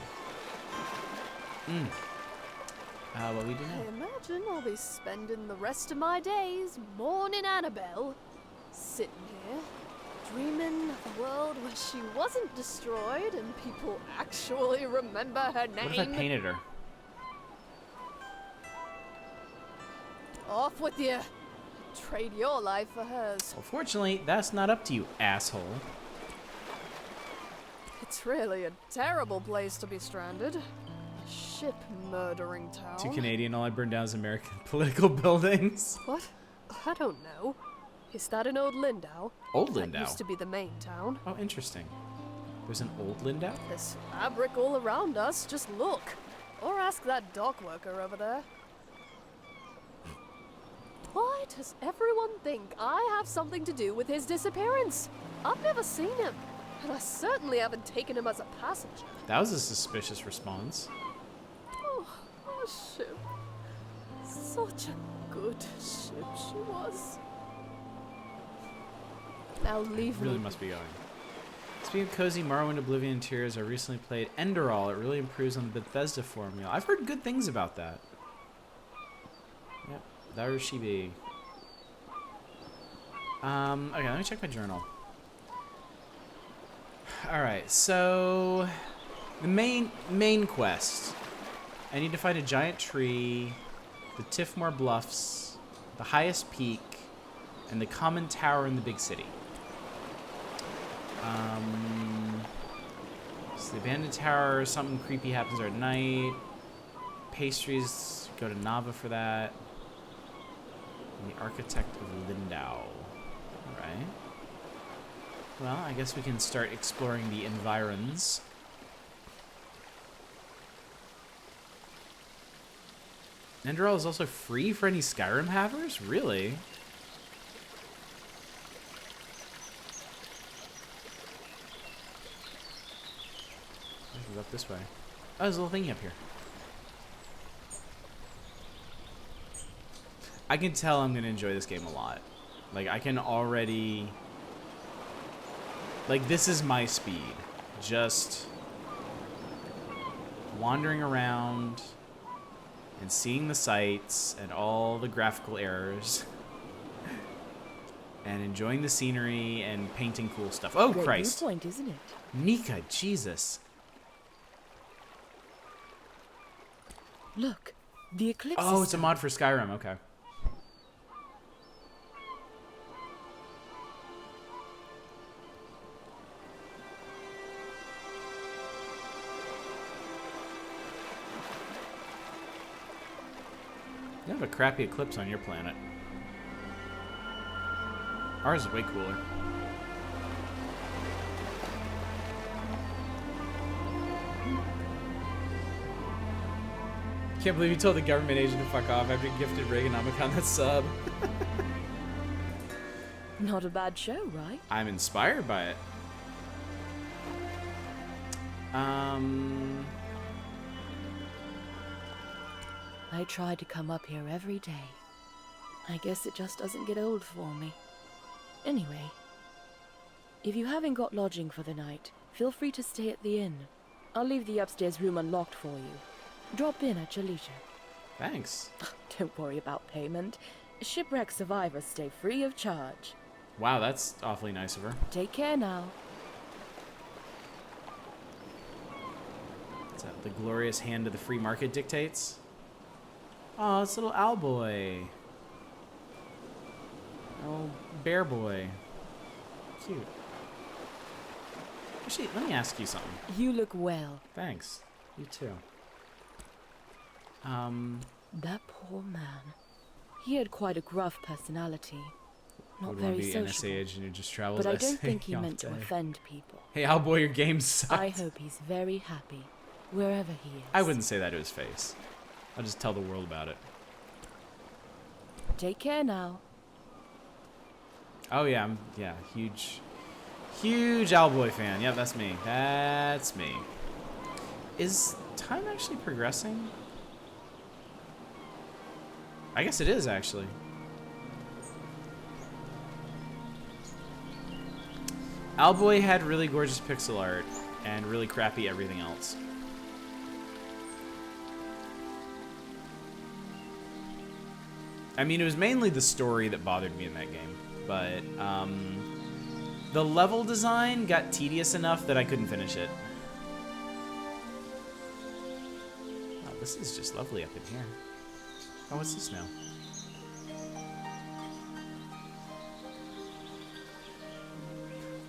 What we do I now? imagine I'll be spending the rest of my days mourning Annabelle, sitting here, dreaming of a world where she wasn't destroyed and people actually remember her name. What if I painted her? Off with you. Trade your life for hers. Well, fortunately, that's not up to you, asshole. It's really a terrible place to be stranded. A ship murdering town. Too Canadian, all I burned down is American political buildings. What? I don't know. Is that an old Lindau? Old That Lindau? used to be the main town. Oh, interesting. There's an old Lindau? There's fabric all around us. Just look. Or ask that dock worker over there. Why does everyone think I have something to do with his disappearance? I've never seen him, and I certainly haven't taken him as a passenger. That was a suspicious response. Oh, our ship. Such a good ship she was. Now leave Really me. must be going. Speaking of cozy Morrowind Oblivion interiors, I recently played Enderall. It really improves on the Bethesda formula. I've heard good things about that. Yep, there she be. Okay, let me check my journal. Alright, so the main quest. I need to find a giant tree, the Tiffmore Bluffs, the highest peak, and the common tower in the big city. So the abandoned tower, something creepy happens there at night. Pastries, go to Nava for that. And the architect of Lindau. Alright. Well, I guess we can start exploring the environs. Enderall is also free for any Skyrim havers? Really? Up this way. Oh, there's a little thingy up here. I can tell I'm gonna enjoy this game a lot. Like, I can already... Like, this is my speed. Just wandering around and seeing the sights and all the graphical errors and enjoying the scenery and painting cool stuff. Oh, Great Christ. viewpoint, isn't it? Nika, Jesus. Look, the eclipse. Oh, is it's a mod for Skyrim. Okay. You have a crappy eclipse on your planet. Ours is way cooler. Can't believe you told the government agent to fuck off after you gifted Reaganomicon that sub. Not a bad show, right? I'm inspired by it. I try to come up here every day. I guess it just doesn't get old for me. Anyway, if you haven't got lodging for the night, feel free to stay at the inn. I'll leave the upstairs room unlocked for you. Drop in at your leisure. Thanks. Don't worry about payment. Shipwreck survivors stay free of charge. Wow, that's awfully nice of her. Take care now. What's that? The glorious hand of the free market dictates? Oh, it's little owl boy. Oh, bear boy. Cute. Actually, let me ask you something. You look well. Thanks. You too. That poor man. He had quite a gruff personality. Not Would very want to be an NSA sociable. agent who just travels But I don't SA think he all meant to day. offend people. Hey, Owlboy, your game sucks. I hope he's very happy, wherever he is. I wouldn't say that to his face. I'll just tell the world about it. Take care now. Oh yeah, huge Huge Owlboy fan. Yep, that's me. That's me. Is time actually progressing? I guess it is, actually. Owlboy had really gorgeous pixel art and really crappy everything else. I mean, it was mainly the story that bothered me in that game, but the level design got tedious enough that I couldn't finish it. Oh, this is just lovely up in here. Oh, what's this now?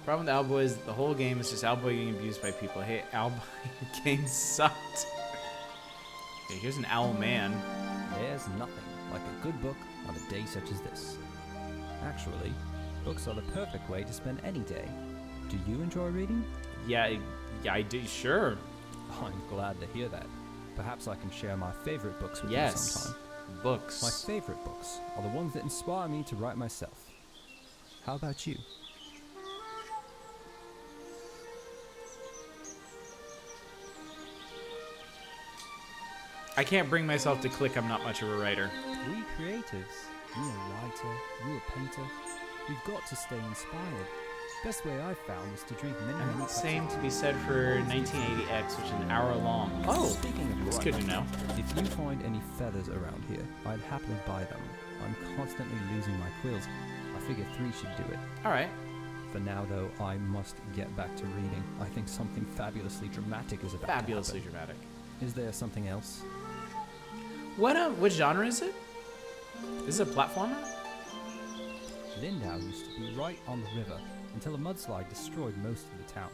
Problem with Owlboy is the whole game is just Owlboy getting abused by people. Hey, Owlboy, your game sucked. Okay, here's an owl man. There's nothing like a good book on a day such as this. Actually, books are the perfect way to spend any day. Do you enjoy reading? Yeah, I do, sure. I'm glad to hear that. Perhaps I can share my favorite books with you sometime. Books. My favorite books are the ones that inspire me to write myself. How about you? I can't bring myself to click I'm not much of a writer. We creatives, you a writer, you a painter, we've got to stay inspired. Best way I've found is to drink many Same to be said for 1980X, which is an hour long. Oh, speaking of that's good to know. If you find any feathers around here, I'd happily buy them. I'm constantly losing my quills. I figure 3 should do it. Alright. For now, though, I must get back to reading. I think something fabulously dramatic is about to happen. Fabulously dramatic. Is there something else? What genre is it? Is it a platformer? Lindau used to be right on the river until a mudslide destroyed most of the town.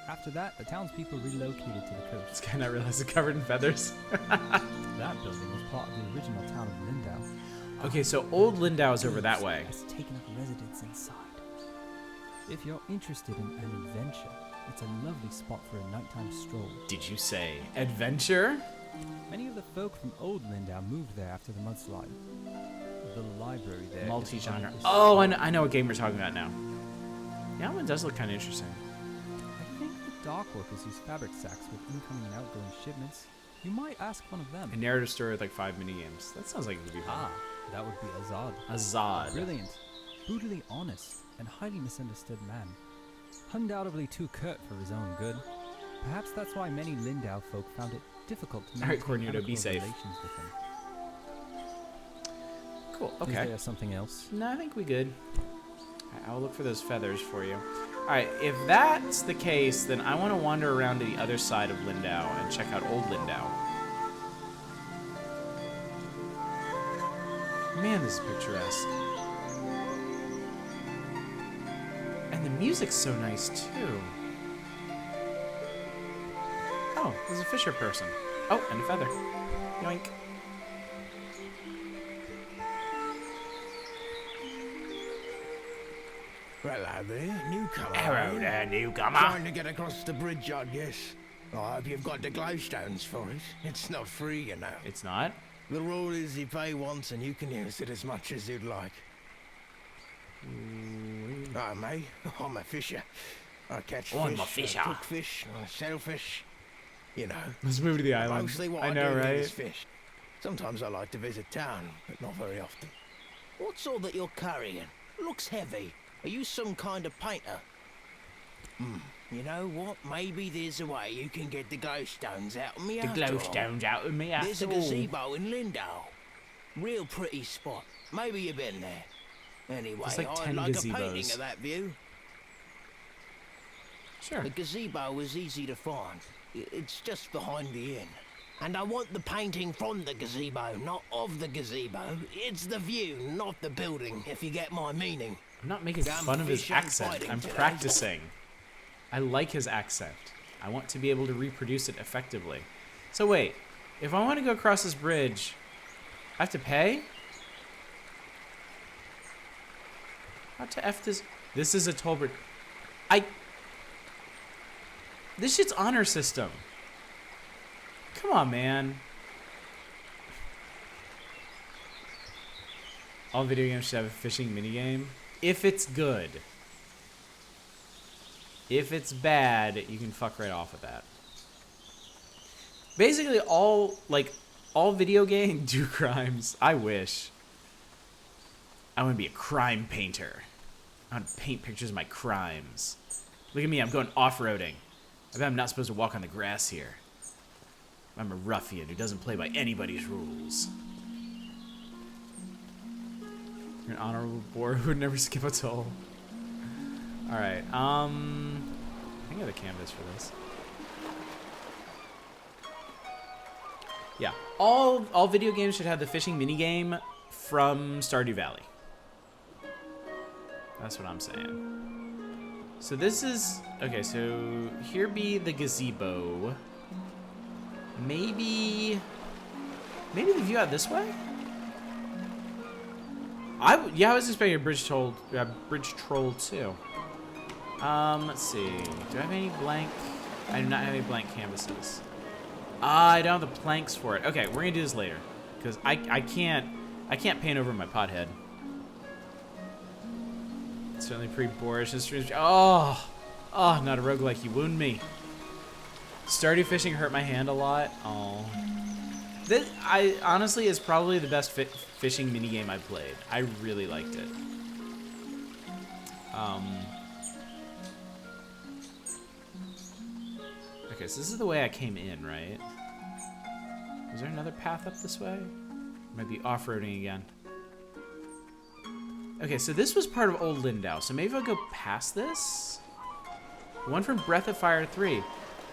After that, the townspeople relocated to the coast. This guy not realize it's covered in feathers. That building was part of the original town of Lindau. Okay, so old Lindau is over that way. Has taken up residence inside. If you're interested in an adventure, it's a lovely spot for a nighttime stroll. Did you say adventure? Many of the folk from old Lindau moved there after the mudslide. The library there. Multi-genre. Oh, I know what game we're talking about now. Yeah, that one does look kind of interesting. I think the dock workers use fabric sacks with incoming and outgoing shipments. You might ask one of them. A narrative story with like 5 minigames. That sounds like it would be fun. Ah, that would be Azad. Azad. Brilliant, brutally honest, and highly misunderstood man. Undoubtedly too curt for his own good. Perhaps that's why many Lindau folk found it difficult to maintain Cornuto, be safe. relations with him. Cool, okay. Is there something else? No, I think we good. I'll look for those feathers for you. Alright, if that's the case, then I want to wander around to the other side of Lindau and check out old Lindau. Man, this is picturesque. And the music's so nice, too. Oh, there's a fisher person. Oh, and a feather. Yoink. Hello there, newcomer. Hello there, newcomer. Trying to get across the bridge, I guess. I hope you've got the glowstones for it. It's not free, you know. It's not? The rule is you pay once and you can use it as much as you'd like. Oh, mate, I'm a fisher. I catch fish, I'm a fisher. I cook fish, I sell fish. You know. Let's move to the island. Mostly what I know, do right? is fish. Sometimes I like to visit town, but not very often. What's all that you're carrying? Looks heavy. Are you some kind of painter? You know what? Maybe there's a way you can get the glowstones out of me. The glowstones out of me. There's a gazebo in Lindau. Real pretty spot. Maybe you've been there. Anyway, There's like 10 I'd like gazebos. a painting of that view. Sure. The gazebo is easy to find. It's just behind the inn. And I want the painting from the gazebo, not of the gazebo. It's the view, not the building, if you get my meaning. I'm not making fun of his accent. I'm practicing. I like his accent. I want to be able to reproduce it effectively. So wait, if I want to go across this bridge, I have to pay? How to F this? This is a toll bridge. This shit's honor system. Come on, man. All video games should have a fishing minigame. If it's good. If it's bad, you can fuck right off with that. Basically, all video game do crimes. I wish. I want to be a crime painter. I want to paint pictures of my crimes. Look at me, I'm going off-roading. I bet I'm not supposed to walk on the grass here. I'm a ruffian who doesn't play by anybody's rules. You're an honorable boar who would never skip a toll. Alright, I think I have a canvas for this. Yeah, all video games should have the fishing minigame from Stardew Valley. That's what I'm saying. So this is... Okay, so here be the gazebo. Maybe the view out this way? Yeah, I was expecting a bridge troll too. Let's see. Do I have any blank? I do not have any blank canvases. I don't have the planks for it. Okay, we're gonna do this later, because I can't paint over my pothead. It's certainly pretty boorish. Oh, not a roguelike. You wound me. Stardew fishing hurt my hand a lot. Oh, this honestly is probably the best fishing minigame I've played. I really liked it. Okay, so this is the way I came in, right? Is there another path up this way? Might be off-roading again. Okay, so this was part of Old Lindau, so maybe I'll go past this? One from Breath of Fire 3.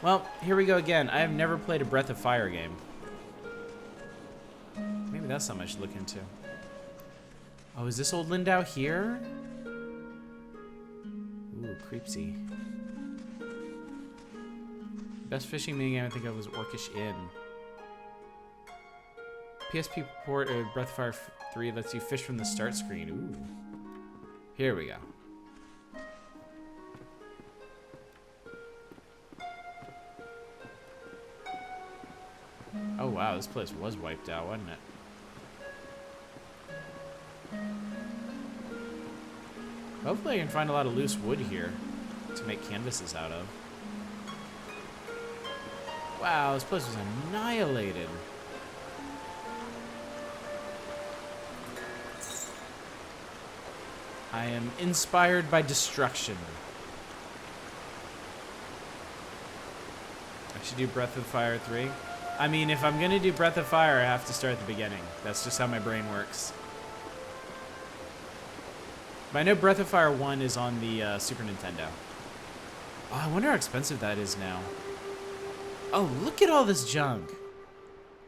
Well, here we go again. I have never played a Breath of Fire game. Maybe that's something I should look into. Oh, is this Old Lindau here? Ooh, creepsy. Best fishing minigame I think of was Orcish Inn. PSP port of Breath of Fire 3 lets you fish from the start screen. Ooh. Here we go. Oh wow, this place was wiped out, wasn't it? Hopefully I can find a lot of loose wood here to make canvases out of. Wow, this place was annihilated. I am inspired by destruction. I should do Breath of Fire 3. I mean, if I'm gonna do Breath of Fire, I have to start at the beginning. That's just how my brain works. But I know Breath of Fire 1 is on the Super Nintendo. Oh, I wonder how expensive that is now. Oh, look at all this junk.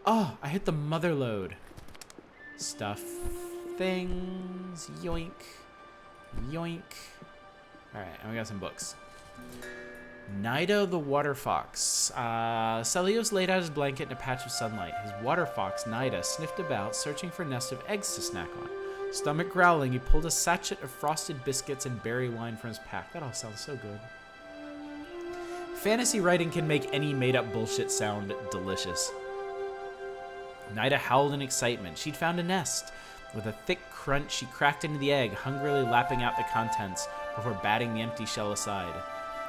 Oh, I hit the mother lode. Stuff. Things. Yoink. Yoink. Alright, and we got some books. Nida the water fox. Celios laid out his blanket in a patch of sunlight. His water fox, Nida, sniffed about, searching for a nest of eggs to snack on. Stomach growling, he pulled a sachet of frosted biscuits and berry wine from his pack. That all sounds so good. Fantasy writing can make any made-up bullshit sound delicious. Nida howled in excitement. She'd found a nest. With a thick crunch, she cracked into the egg, hungrily lapping out the contents before batting the empty shell aside.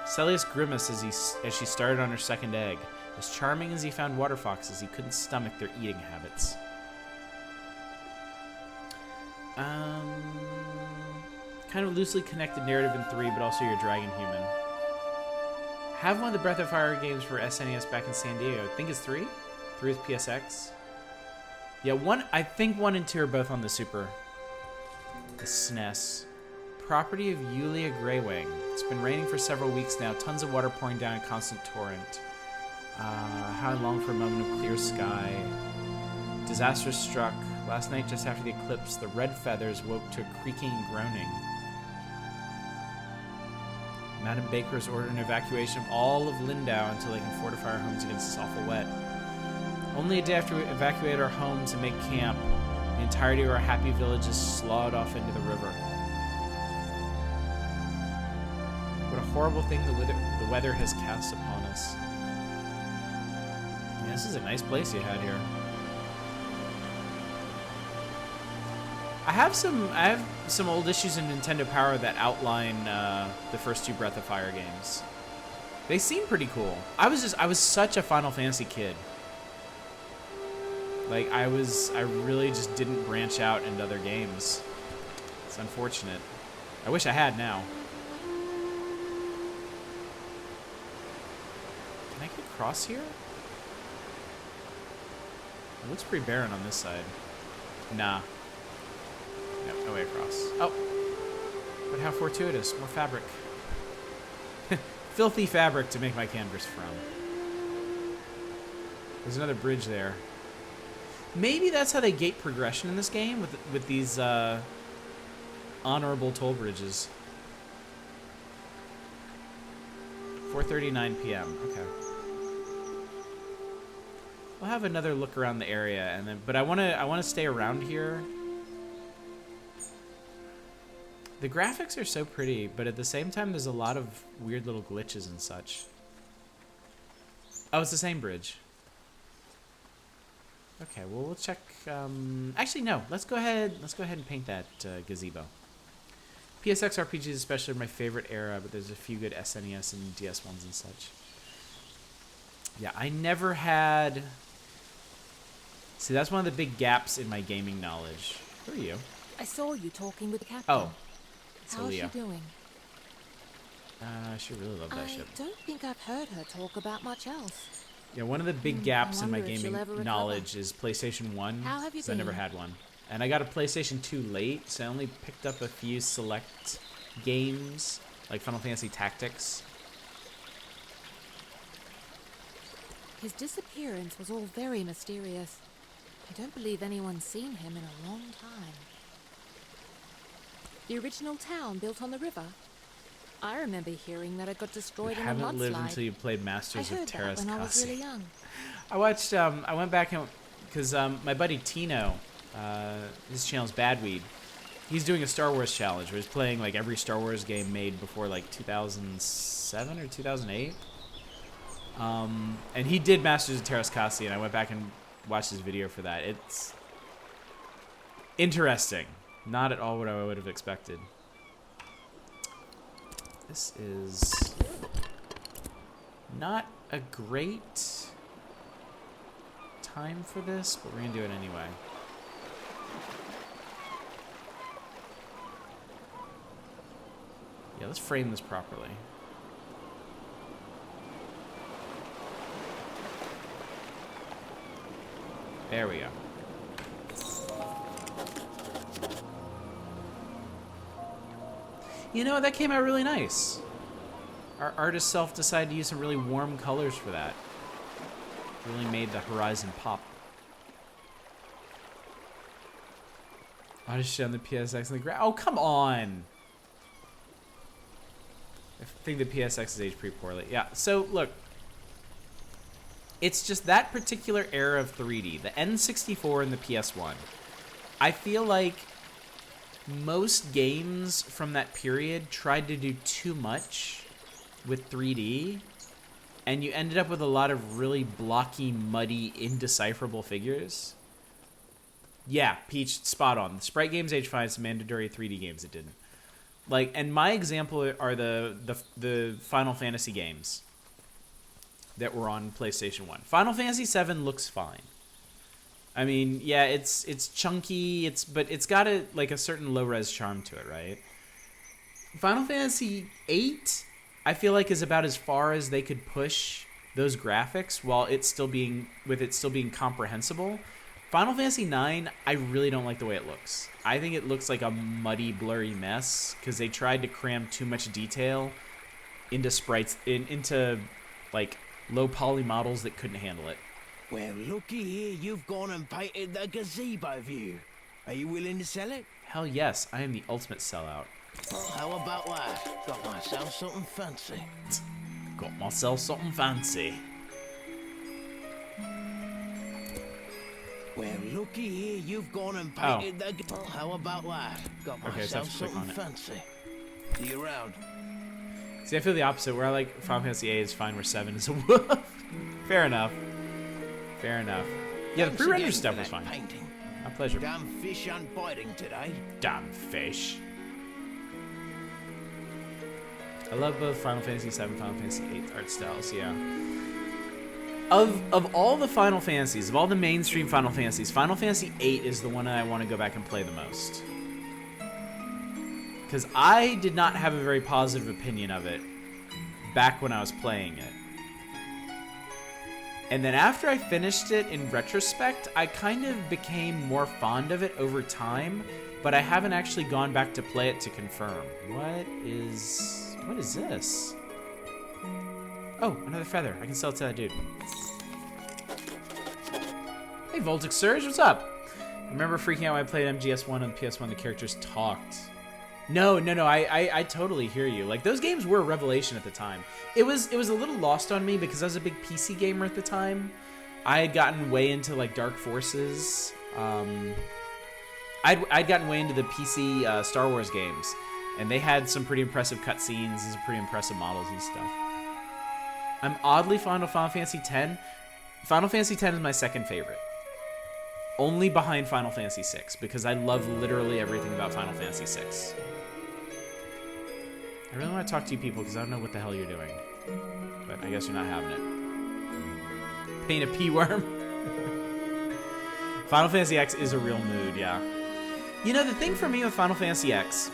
Celius grimaced as she started on her second egg. As charming as he found water foxes, he couldn't stomach their eating habits. Kind of loosely connected narrative in 3, but also your dragon human. Have one of the Breath of Fire games for SNES back in San Diego. I think it's 3? 3 is PSX. Yeah, I think 1 and 2 are both on the Super. The SNES. Property of Yulia Greywing. It's been raining for several weeks now. Tons of water pouring down a constant torrent. How I long for a moment of clear sky. Disaster struck. Last night, just after the eclipse, the red feathers woke to a creaking and groaning. Madam Baker has ordered an evacuation of all of Lindau until they can fortify our homes against this awful wet. Only a day after we evacuate our homes and make camp, the entirety of our happy village is sloughing off into the river. What a horrible thing the weather has cast upon us. Yeah, this is a nice place you had here. I have some old issues in Nintendo Power that outline the first 2 Breath of Fire games. They seem pretty cool. I was such a Final Fantasy kid. Like I really just didn't branch out into other games. It's unfortunate. I wish I had now. Can I get across here? It looks pretty barren on this side. Nah. Nope, no way across. Oh. But how fortuitous. More fabric. Filthy fabric to make my canvas from. There's another bridge there. Maybe that's how they gate progression in this game with these honorable toll bridges. 4:39 p.m. Okay. We'll have another look around the area, and then. But I wanna stay around here. The graphics are so pretty, but at the same time, there's a lot of weird little glitches and such. Oh, it's the same bridge. Okay, well, we'll check. Actually, no. Let's go ahead and paint that gazebo. PSX RPGs especially are my favorite era, but there's a few good SNES and DS ones and such. Yeah, I never had. See, that's one of the big gaps in my gaming knowledge. Who are you? I saw you talking with the captain. Oh. How's she doing? She really loved that ship. I don't think I've heard her talk about much else. Yeah, one of the big gaps in my gaming knowledge is PlayStation 1. How have you been? I never had one. And I got a PlayStation 2 late, so I only picked up a few select games, like Final Fantasy Tactics. His disappearance was all very mysterious. I don't believe anyone's seen him in a long time. The original town built on the river. I remember hearing that it got destroyed in a mudslide. You haven't lived until you played Masters of Terrace when I was really young. I watched. I went back and because my buddy Tino, his channel's Badweed. He's doing a Star Wars challenge where he's playing like every Star Wars game made before like 2007 or 2008. And he did Masters of Terrace, and I went back and watched his video for that. It's interesting. Not at all what I would have expected. This is not a great time for this, but we're going to do it anyway. Yeah, let's frame this properly. There we go. You know, that came out really nice. Our artist self decided to use some really warm colors for that. Really made the horizon pop. I just showed the PSX in the ground. Oh, come on! I think the PSX is aged pretty poorly. Yeah, so look. It's just that particular era of 3D, the N64 and the PS1. I feel like most games from that period tried to do too much with 3D, and you ended up with a lot of really blocky, muddy, indecipherable figures. Yeah, Peach, spot on. The sprite games aged fine, some mandatory 3D games that didn't. Like, and my example are the Final Fantasy games that were on PlayStation 1. Final Fantasy 7 looks fine. I mean, yeah, it's chunky, but it's got a certain low-res charm to it, right? Final Fantasy 8, I feel like, is about as far as they could push those graphics while it still being comprehensible. Final Fantasy 9, I really don't like the way it looks. I think it looks like a muddy, blurry mess because they tried to cram too much detail into sprites, into like low poly models that couldn't handle it. Well, looky here, you've gone and painted the gazebo view. Are you willing to sell it? Hell yes, I am the ultimate sellout. Well, how about that? Got myself something fancy. Got myself something fancy. Well, looky here, you've gone and painted the... Well, how about that? Got myself something fancy. See you around. See, I feel the opposite, where I like Final Fantasy 8 is fine, where 7 is a woof. Fair enough. Fair enough. Yeah, the pre-rendered stuff was fine. Painting. My pleasure. Damn fish unbiting today. Damn fish. I love both Final Fantasy VII and Final Fantasy VIII art styles, yeah. Of all the Final Fantasies, of all the mainstream Final Fantasies, Final Fantasy VIII is the one that I want to go back and play the most. Because I did not have a very positive opinion of it back when I was playing it. And then after I finished it, in retrospect, I kind of became more fond of it over time, but I haven't actually gone back to play it to confirm. What is this? Oh, another feather. I can sell it to that dude. Hey, Voltic Surge, what's up? I remember freaking out when I played MGS1 on PS1, the characters talked. No, I totally hear you. Like, those games were a revelation at the time. It was a little lost on me because I was a big PC gamer at the time. I had gotten way into, like, Dark Forces. I'd gotten way into the PC Star Wars games. And they had some pretty impressive cutscenes and some pretty impressive models and stuff. I'm oddly fond of Final Fantasy X. Final Fantasy X is my second favorite. Only behind Final Fantasy VI, because I love literally everything about Final Fantasy VI. I really want to talk to you people, because I don't know what the hell you're doing. But I guess you're not having it. Paint a P-worm. Final Fantasy X is a real mood, yeah. You know, the thing for me with Final Fantasy X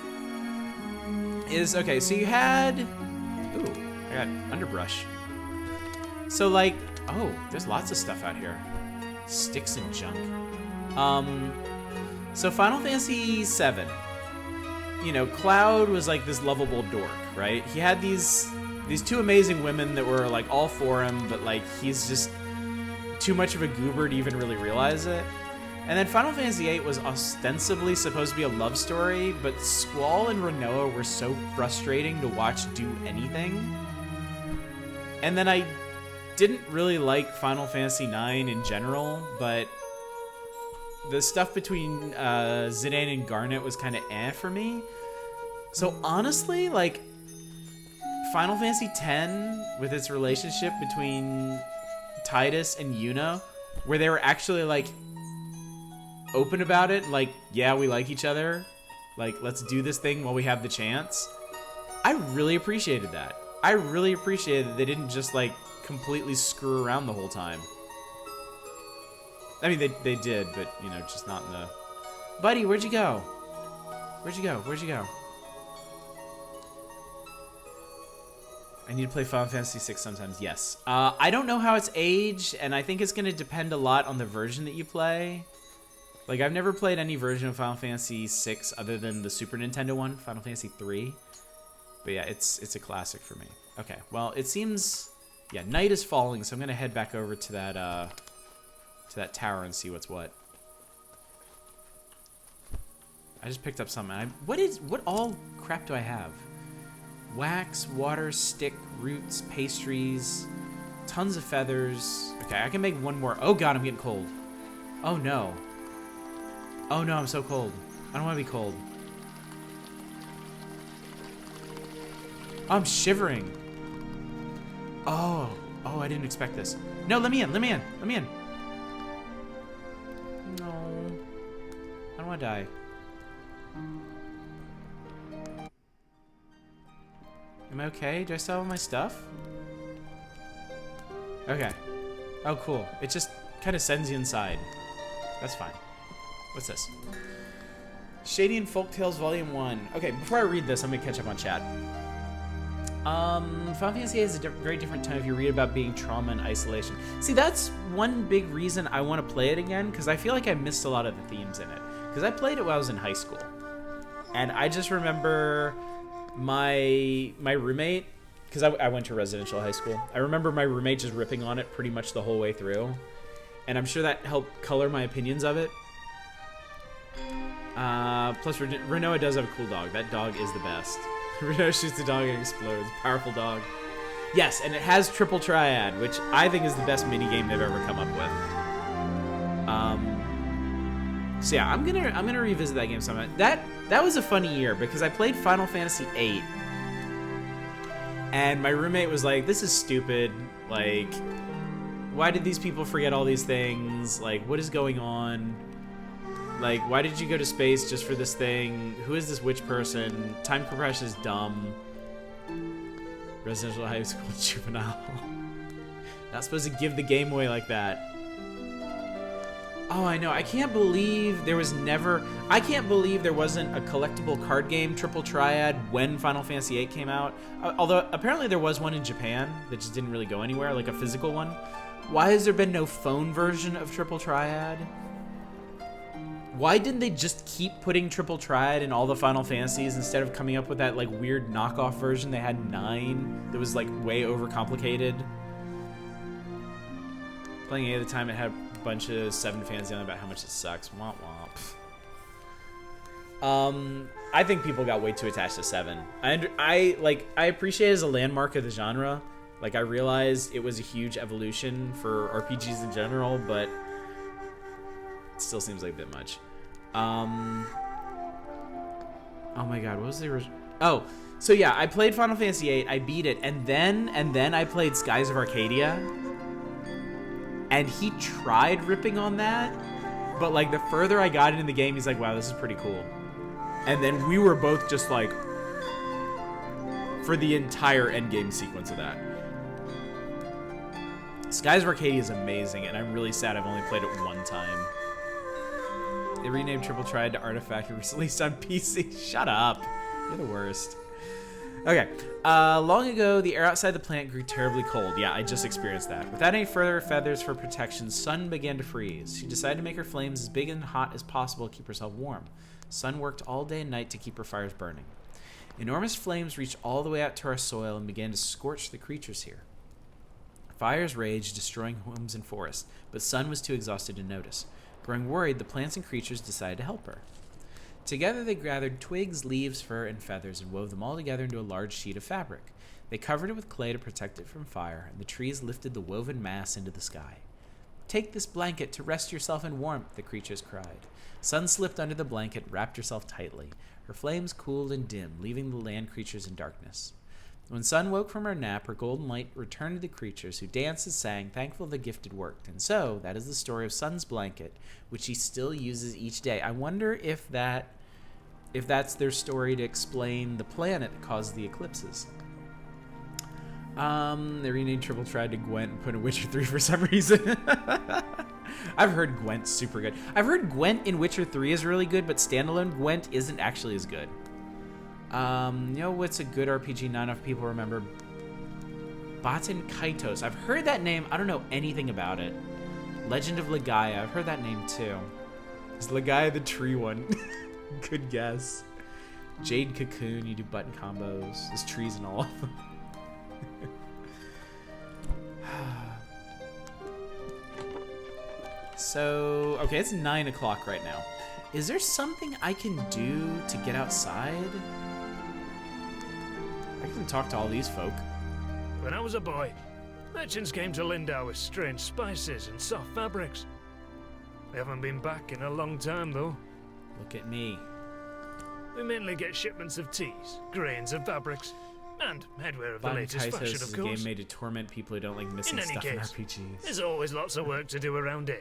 is, okay, so you had... Ooh, I got underbrush. So, like, oh, there's lots of stuff out here. Sticks and junk. So Final Fantasy VII, you know, Cloud was like this lovable dork, right? He had these two amazing women that were like all for him, but like he's just too much of a goober to even really realize it. And then Final Fantasy VIII was ostensibly supposed to be a love story, but Squall and Renoa were so frustrating to watch do anything. And then I didn't really like Final Fantasy IX in general, but the stuff between Zidane and Garnet was kind of for me. So honestly, like, Final Fantasy X, with its relationship between Tidus and Yuna, where they were actually, like, open about it, like, yeah, we like each other, like, let's do this thing while we have the chance. I really appreciated that. I really appreciated that they didn't just, like, completely screw around the whole time. I mean, they did, but, you know, just not in the... Buddy, where'd you go? Where'd you go? Where'd you go? I need to play Final Fantasy VI sometimes, yes. I don't know how it's aged, and I think it's going to depend a lot on the version that you play. Like, I've never played any version of Final Fantasy VI other than the Super Nintendo one, Final Fantasy III. But yeah, it's a classic for me. Okay, well, it seems... Yeah, night is falling, so I'm going to head back over to that tower and see what's what. I just picked up something. What all crap do I have? Wax, water, stick, roots, pastries, tons of feathers. Okay, I can make one more. Oh god, I'm getting cold. Oh no. Oh no, I'm so cold. I don't want to be cold. Oh, I'm shivering. Oh, I didn't expect this. No, let me in. No. I don't want to die. Am I okay? Do I still have all my stuff? Okay. Oh, cool. It just kind of sends you inside. That's fine. What's this? Shady and Folktales Volume 1. Okay, before I read this, I'm going to catch up on chat. Final Fantasy VIII is a very different time if you read about being trauma and isolation. See, that's one big reason I want to play it again, because I feel like I missed a lot of the themes in it. Because I played it when I was in high school. And I just remember my roommate, because I went to residential high school. I remember my roommate just ripping on it pretty much the whole way through. And I'm sure that helped color my opinions of it. Plus, Renoa does have a cool dog. That dog is the best. Renoa shoots the dog and explodes. Powerful dog. Yes, and it has Triple Triad, which I think is the best minigame they've ever come up with. So yeah, I'm gonna revisit that game sometime. That was a funny year because I played Final Fantasy VIII, and my roommate was like, "This is stupid. Like, why did these people forget all these things? Like, what is going on?" Like, why did you go to space just for this thing? Who is this witch person? Time compression is dumb. Residential high school juvenile. Not supposed to give the game away like that. Oh, I know. I can't believe there was never... I can't believe there wasn't a collectible card game, Triple Triad, when Final Fantasy VIII came out. Although, apparently there was one in Japan that just didn't really go anywhere, like a physical one. Why has there been no phone version of Triple Triad? Why didn't they just keep putting Triple Triad in all the Final Fantasies instead of coming up with that, like, weird knockoff version? They had 9 that was, like, way overcomplicated. Playing 8 at the time, it had bunch of 7 fans yelling about how much it sucks. Womp womp. I think people got way too attached to 7. I appreciate it as a landmark of the genre. Like, I realized it was a huge evolution for RPGs in general, but it still seems like a bit much. Oh my god, what was the original? Oh, so yeah, I played Final Fantasy VIII, I beat it, and then I played Skies of Arcadia. And he tried ripping on that, but like the further I got into the game, he's like, wow, this is pretty cool. And then we were both just like, for the entire endgame sequence of that. Skies of Arcadia is amazing, and I'm really sad I've only played it one time. They renamed Triple Triad to Artifact and was released on PC. Shut up. You're the worst. Okay, long ago, the air outside the plant grew terribly cold. Yeah, I just experienced that. Without any further feathers for protection, Sun began to freeze. She decided to make her flames as big and hot as possible to keep herself warm. Sun worked all day and night to keep her fires burning. Enormous flames reached all the way out to our soil and began to scorch the creatures here. Fires raged, destroying homes and forests, but Sun was too exhausted to notice. Growing worried, the plants and creatures decided to help her. Together they gathered twigs, leaves, fur, and feathers and wove them all together into a large sheet of fabric. They covered it with clay to protect it from fire, and the trees lifted the woven mass into the sky. Take this blanket to rest yourself in warmth, the creatures cried. Sun slipped under the blanket, wrapped herself tightly. Her flames cooled and dimmed, leaving the land creatures in darkness. When Sun woke from her nap, her golden light returned to the creatures, who danced and sang, thankful the gift had worked. And so, that is the story of Sun's blanket, which she still uses each day. I wonder if that's their story to explain the planet that caused the eclipses. They renamed Triple Triad to Gwent and put in Witcher 3 for some reason. I've heard Gwent's super good. I've heard Gwent in Witcher 3 is really good, but standalone Gwent isn't actually as good. You know what's a good RPG not enough people remember? Baten Kaitos. I've heard that name. I don't know anything about it. Legend of Legaia. I've heard that name too. Is Legaia the tree one? Good guess. Jade Cocoon. You do button combos. There's trees and all of them. So, okay, it's 9 o'clock right now. Is there something I can do to get outside? I can talk to all these folk. When I was a boy, merchants came to Lindau with strange spices and soft fabrics. They haven't been back in a long time, though. Look at me. We mainly get shipments of teas, grains, and fabrics, and headwear of the latest fashion, of is a course. game made to torment people who don't like missing stuff in RPGs. There's always lots of work to do around here.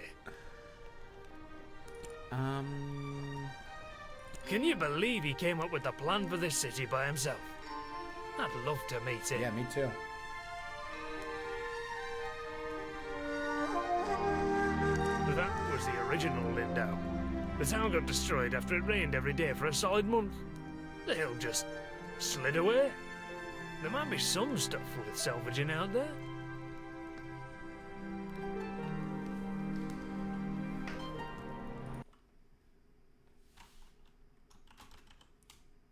Can you believe he came up with the plan for this city by himself? I'd love to meet him. Yeah, me too. But that was the original Lindau. The town got destroyed after it rained every day for a solid month. The hill just slid away. There might be some stuff worth salvaging out there.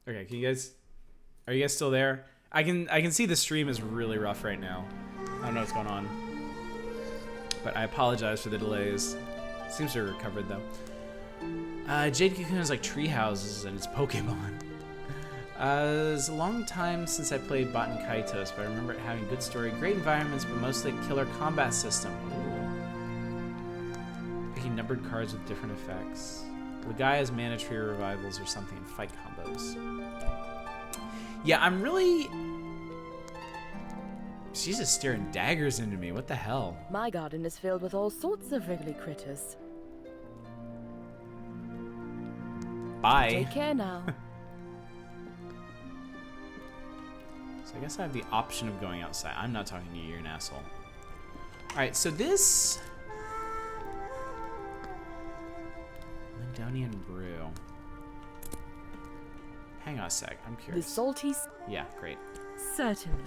Okay, are you guys still there? I can see the stream is really rough right now. I don't know what's going on, but I apologize for the delays. Seems to have recovered though. Jade Cocoon is like tree houses and it's Pokemon. It's a long time since I played Baten Kaitos, but I remember it having a good story, great environments, but mostly a killer combat system. Picking numbered cards with different effects. Legaia's mana tree revivals or something in fight combos. Yeah, I'm really... She's just staring daggers into me. What the hell? My garden is filled with all sorts of wriggly critters. Bye. Take care now. So I guess I have the option of going outside. I'm not talking to you, you're an asshole. Alright, so this... Lindonian brew. Hang on a sec, I'm The curious. salty... Yeah, great. Certainly.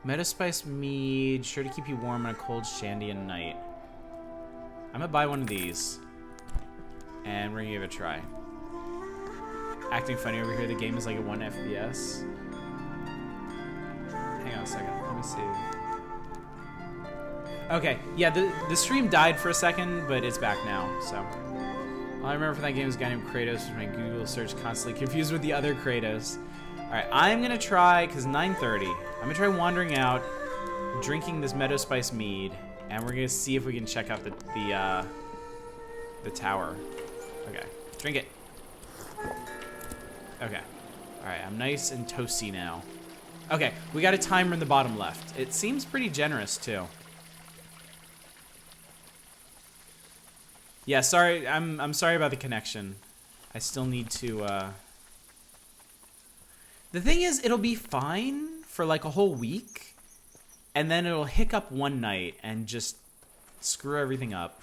Meadow spice mead, sure to keep you warm on a cold Shandian night. I'm gonna buy one of these. And we're gonna give it a try. Acting funny over here, the game is like a 1 FPS. Hang on a second, let me see. Okay, yeah, the stream died for a second, but it's back now, so. All I remember from that game was a guy named Kratos, which my Google search constantly confused with the other Kratos. Alright, I'm gonna try, because 9:30, I'm gonna try wandering out, drinking this Meadow Spice mead, and we're gonna see if we can check out the tower. Okay, drink it. Okay. Alright, I'm nice and toasty now. Okay, we got a timer in the bottom left. It seems pretty generous, too. Yeah, sorry, I'm sorry about the connection. I still need to, The thing is, it'll be fine for like a whole week, and then it'll hiccup one night and just screw everything up.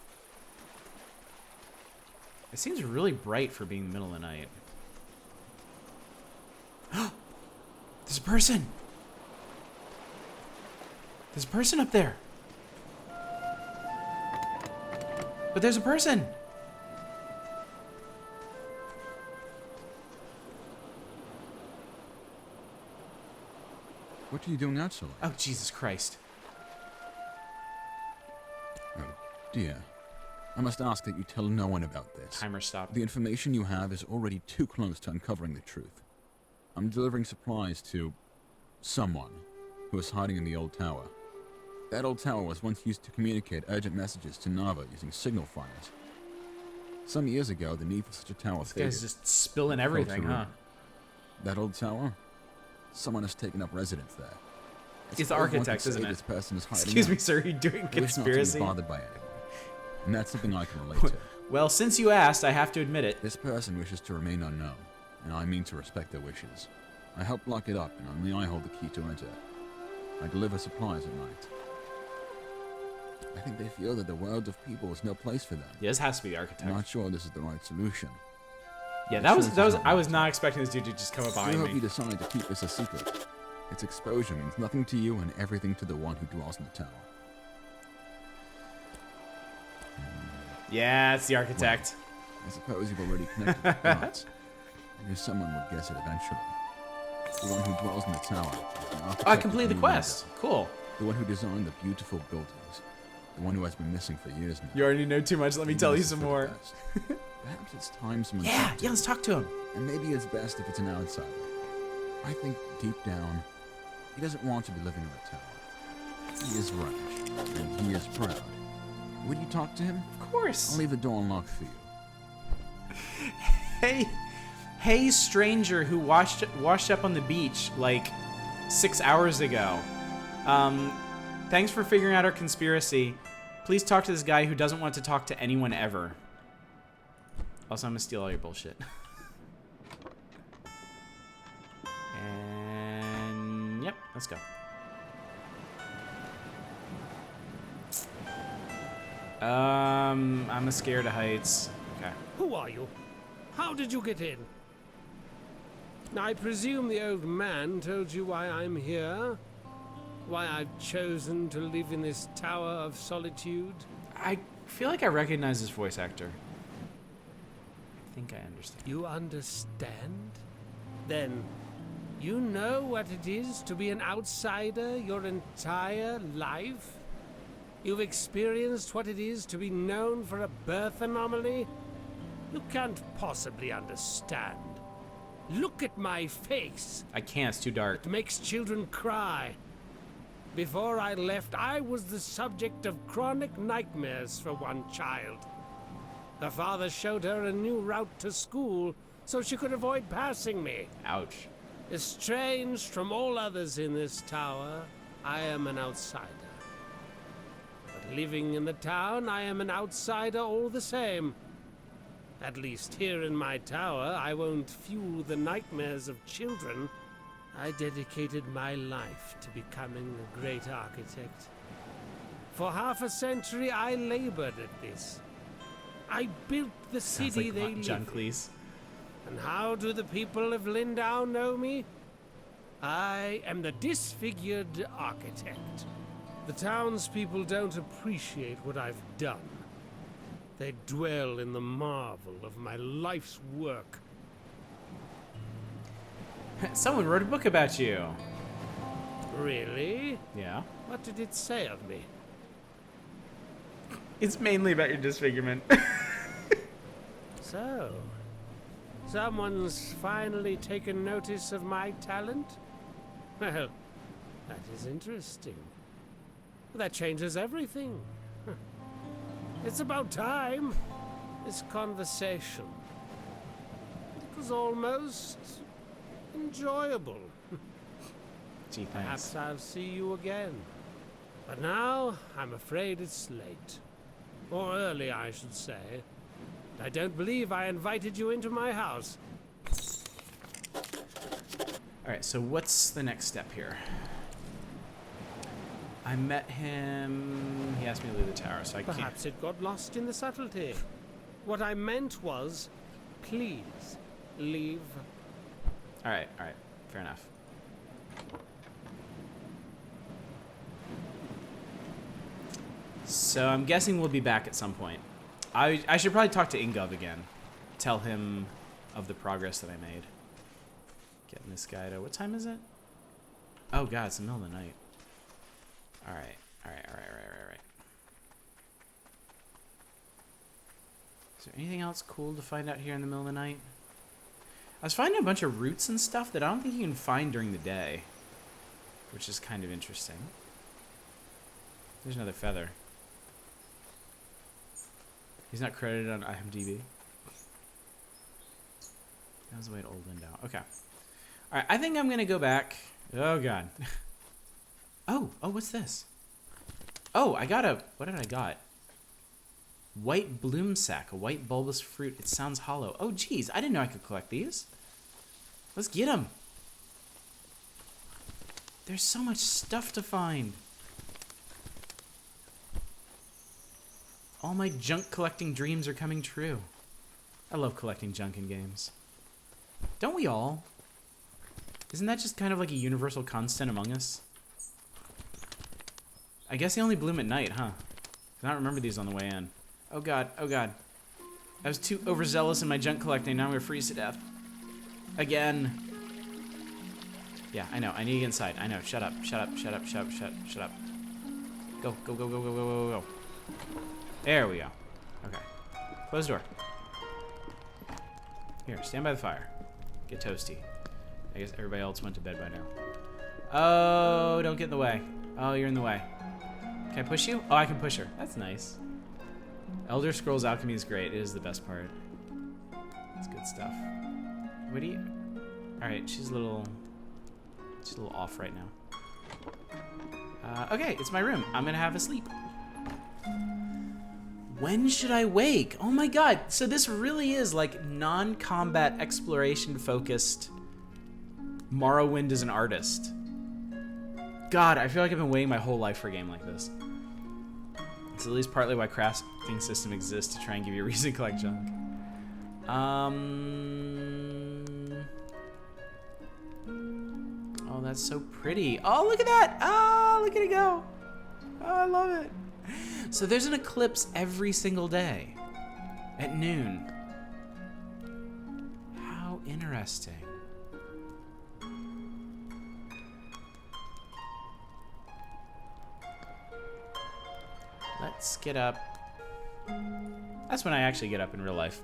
It seems really bright for being the middle of the night. There's a person! There's a person up there! But there's a person! What are you doing outside? Oh, Jesus Christ. Oh, dear. I must ask that you tell no one about this. Timer stopped. The information you have is already too close to uncovering the truth. I'm delivering supplies to someone who is hiding in the old tower. That old tower was once used to communicate urgent messages to Nava using signal fires. Some years ago, the need for such a tower This faded. guy's just spilling everything, huh? That old tower? Someone has taken up residence there. He's the architect, isn't it? This person is hiding Excuse me, out. sir, are you doing I wish not to conspiracy? be bothered by anyone. And that's something I can relate to. Well, since you asked, I have to admit it. This person wishes to remain unknown, and I mean to respect their wishes. I help lock it up, and only I hold the key to enter. I deliver supplies at night. I think they feel that the world of people is no place for them. Yeah, this has to be the architect. I'm not sure this is the right solution. Yeah, that was I was not expecting this dude to just come up I behind hope me. you decide to keep this a secret. Its exposure means nothing to you and everything to the one who dwells in the tower. Yeah, it's the architect. Well, I suppose you've already connected the dots. I knew someone would guess it eventually. The one who dwells in the tower. Is the architect I completed of the New quest. London. Cool. The one who designed the beautiful buildings. The one who has been missing for years now. You already know too much. Let me tell you some more. Perhaps it's time someone Yeah, talked to yeah, let's talk to him. And maybe it's best if it's an outsider. I think deep down, he doesn't want to be living in the tower. He is rash, and he is proud. Would you talk to him? Of course. I'll leave the door unlocked for you. Hey, stranger who washed up on the beach like 6 hours ago. Thanks for figuring out our conspiracy. Please talk to this guy who doesn't want to talk to anyone ever. Also, I'm gonna steal all your bullshit. And yep, let's go. I'm scared of heights. Okay. Who are you? How did you get in? I presume the old man told you why I'm here? Why I've chosen to live in this tower of solitude? I feel like I recognize this voice actor. I think I understand. You understand? Then, you know what it is to be an outsider your entire life? You've experienced what it is to be known for a birth anomaly? You can't possibly understand. Look at my face. I can't, it's too dark. It makes children cry. Before I left, I was the subject of chronic nightmares for one child. Her father showed her a new route to school so she could avoid passing me. Ouch. Estranged from all others in this tower, I am an outsider. But living in the town, I am an outsider all the same. At least here in my tower, I won't fuel the nightmares of children. I dedicated my life to becoming a great architect. For half a century, I labored at this. I built the city they live John in. Cleese. And how do the people of Lindau know me? I am the disfigured architect. The townspeople don't appreciate what I've done. They dwell in the marvel of my life's work. Someone wrote a book about you. Really? Yeah. What did it say of me? It's mainly about your disfigurement. So, someone's finally taken notice of my talent? Well, that is interesting. That changes everything. It's about time. This conversation. It was almost enjoyable. Gee, thanks. Perhaps I'll see you again. But now, I'm afraid it's late. Or early, I should say. I don't believe I invited you into my house. Alright, so what's the next step here? I met him... He asked me to leave the tower, so I can't... Perhaps it got lost in the subtlety. What I meant was, please, leave. Alright, fair enough. So I'm guessing we'll be back at some point. I should probably talk to Ingov again. Tell him of the progress that I made. Getting this guy to... What time is it? Oh god, it's the middle of the night. Alright. Is there anything else cool to find out here in the middle of the night? I was finding a bunch of roots and stuff that I don't think you can find during the day. Which is kind of interesting. There's another feather. He's not credited on IMDb. That was the way to Old Lindau. Okay. Alright, I think I'm gonna go back. Oh god. Oh, what's this? Oh, I got a... What did I got? White bloom sack, a white bulbous fruit. It sounds hollow. Oh, geez, I didn't know I could collect these. Let's get them. There's so much stuff to find. All my junk collecting dreams are coming true. I love collecting junk in games. Don't we all? Isn't that just kind of like a universal constant among us? I guess they only bloom at night, huh? I don't remember these on the way in. Oh god, oh god. I was too overzealous in my junk collecting, now I'm gonna freeze to death. Again. Yeah, I know, I need to get inside. I know, shut up. Go. There we go. Okay. Close the door. Here, stand by the fire. Get toasty. I guess everybody else went to bed by now. Oh, don't get in the way. Oh, you're in the way. Can I push you? Oh, I can push her. That's nice. Elder Scrolls Alchemy is great. It is the best part. It's good stuff. What do you... Alright, she's a little off right now. Okay, it's my room. I'm gonna have a sleep. When should I wake? Oh my god. So this really is like non-combat exploration focused Morrowind as an artist. God, I feel like I've been waiting my whole life for a game like this. It's at least partly why crafting system exists, to try and give you a reason to collect junk. Oh, that's so pretty. Oh, look at that! Ah, look at it go! Oh, I love it. So there's an eclipse every single day at noon. How interesting. Let's get up. That's when I actually get up in real life.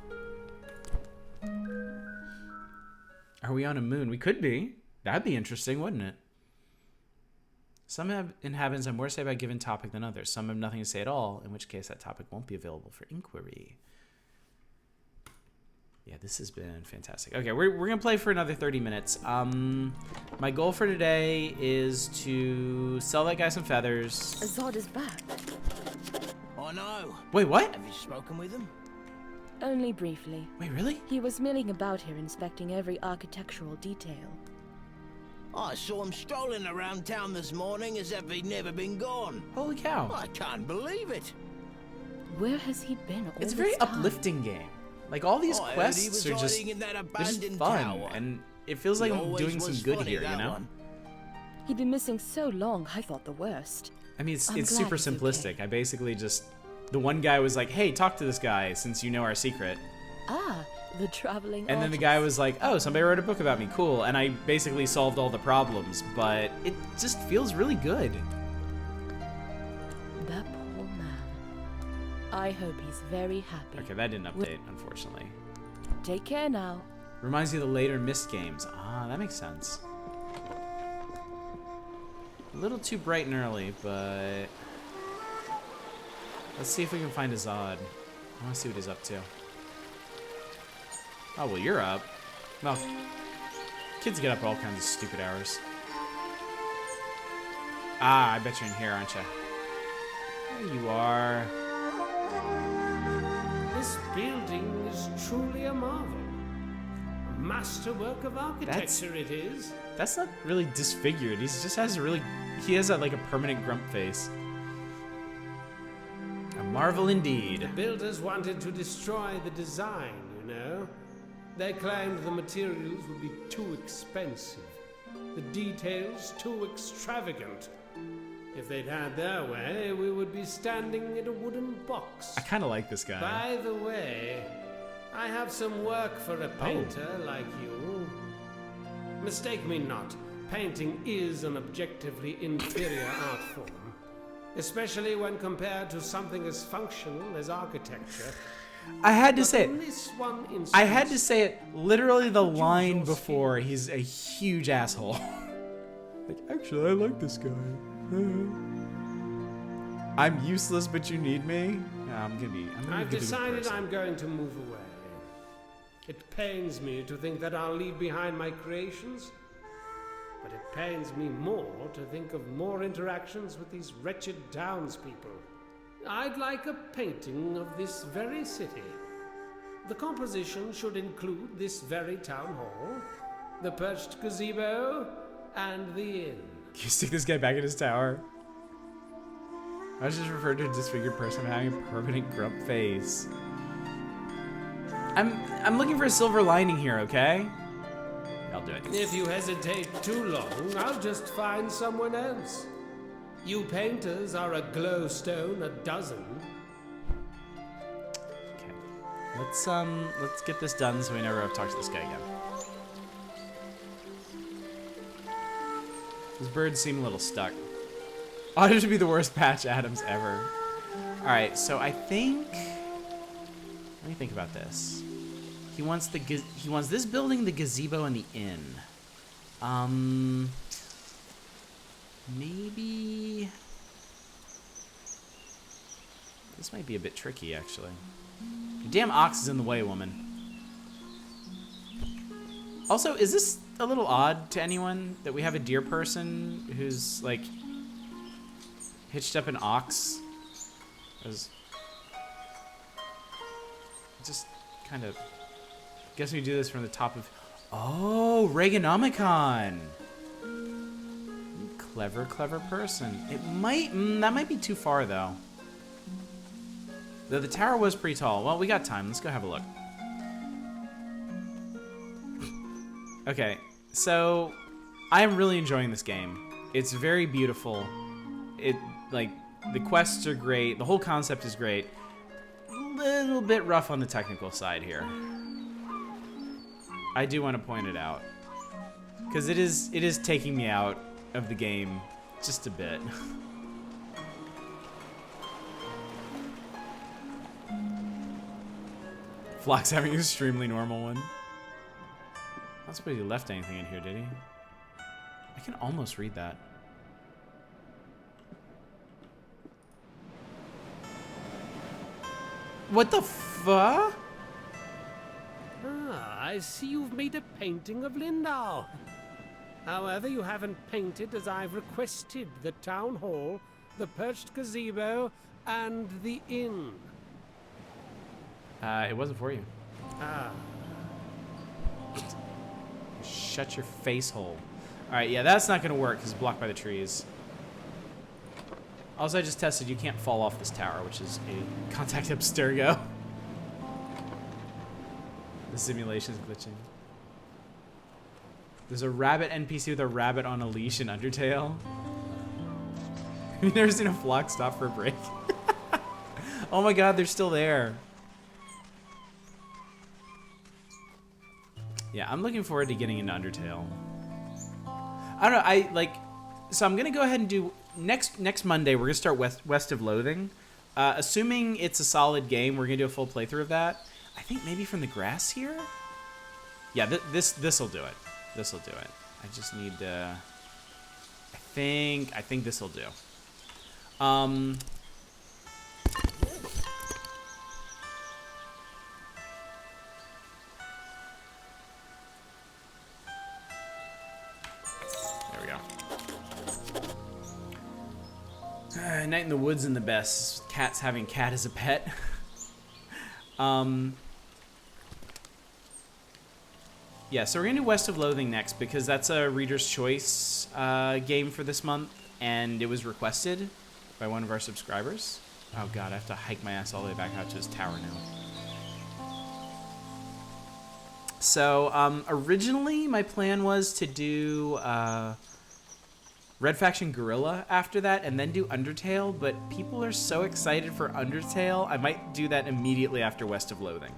Are we on a moon? We could be. That'd be interesting, wouldn't it? Some inhabitants have more to say about a given topic than others. Some have nothing to say at all, in which case that topic won't be available for inquiry. Yeah, this has been fantastic. Okay, we're going to play for another 30 minutes. My goal for today is to sell that guy some feathers. Azad is back. I know. Wait, what? Have you spoken with him? Only briefly. Wait, really? He was milling about here inspecting every architectural detail. I saw him strolling around town this morning as if he'd never been gone. Holy cow. I can't believe it. Where has he been all It's a this very time? uplifting game. Like, all these I heard he quests was are just, hiding in that they're just abandoned fun, tower. and it feels like He I'm always doing some was good funny, here, you that know? one. He'd been missing so long, I thought the worst. I mean, I'm it's glad super he's okay. simplistic. I basically just, the one guy was like, hey, talk to this guy since you know our secret. Ah, the traveling And then the guy was like, oh, somebody wrote a book about me, cool. And I basically solved all the problems, but it just feels really good. That poor man. I hope he's very happy. Okay, that didn't update, unfortunately. Take care now. Reminds you of the later Myst games. Ah, that makes sense. A little too bright and early, but... Let's see if we can find Azad. I want to see what he's up to. Oh, well, you're up. Well, kids get up at all kinds of stupid hours. Ah, I bet you're in here, aren't you? There you are. This building is truly a marvel. A masterwork of architecture it is. That's not really disfigured. He just has a really... He has like a permanent grump face. A marvel indeed. The builders wanted to destroy the design, you know. They claimed the materials would be too expensive. The details too extravagant. If they'd had their way, we would be standing in a wooden box. I kind of like this guy. By the way, I have some work for a painter like you. Mistake me not, painting is an objectively inferior art form, especially when compared to something as functional as architecture. I had to But say in it. this one instance, I had to say it literally the line before. He's a huge asshole. Like, actually, I like this guy. I'm useless, but you need me. Yeah, I'm gonna I've be a good decided person. I'm going to move away. It pains me to think that I'll leave behind my creations, but it pains me more to think of more interactions with these wretched townspeople. I'd like a painting of this very city. The composition should include this very town hall, the perched gazebo, and the inn. Can you stick this guy back in his tower? I was just referred to a disfigured person having a permanent grump face. I'm looking for a silver lining here, okay? I'll do it. If you hesitate too long, I'll just find someone else. You painters are a glowstone a dozen. Let's get this done so we never have to talk to this guy again. These birds seem a little stuck. Ought to be the worst Patch Adams ever. Alright, so I think... Let me think about this. He wants this building, the gazebo, and the inn. Maybe... This might be a bit tricky, actually. Your damn ox is in the way, woman. Also, is this a little odd to anyone that we have a deer person who's, like, hitched up an ox? Just kind of... Guess we do this from the top of... Oh, Reaganomicon! Clever, clever person. It might... that might be too far, though. Though the tower was pretty tall. Well, we got time. Let's go have a look. Okay, so... I am really enjoying this game. It's very beautiful. Like, the quests are great. The whole concept is great. A little bit rough on the technical side here. I do want to point it out. Because it is taking me out of the game just a bit. Flock's having an extremely normal one. I don't suppose he left anything in here, did he? I can almost read that. What the fuck? Ah, I see you've made a painting of Lindau. However, you haven't painted as I've requested the town hall, the perched gazebo, and the inn. It wasn't for you. Ah. Shut your face hole. Alright, yeah, that's not going to work because it's blocked by the trees. Also, I just tested you can't fall off this tower, which is a contact abstergo. The simulation's glitching. There's a rabbit NPC with a rabbit on a leash in Undertale. You've never seen a flock stop for a break? Oh my god, they're still there. Yeah, I'm looking forward to getting into Undertale. I don't know, so I'm gonna go ahead and do next Monday. We're gonna start West of Loathing. Assuming it's a solid game, we're gonna do a full playthrough of that. I think maybe from the grass here. Yeah, this'll do it. This'll do it. I just need to. I think this'll do. There we go. Night in the Woods and the best. Cats having cat as a pet. Yeah, so we're gonna do West of Loathing next because that's a Reader's Choice game for this month, and it was requested by one of our subscribers. Oh god, I have to hike my ass all the way back out to his tower now. So, originally my plan was to do Red Faction Guerrilla after that and then do Undertale, but people are so excited for Undertale, I might do that immediately after West of Loathing.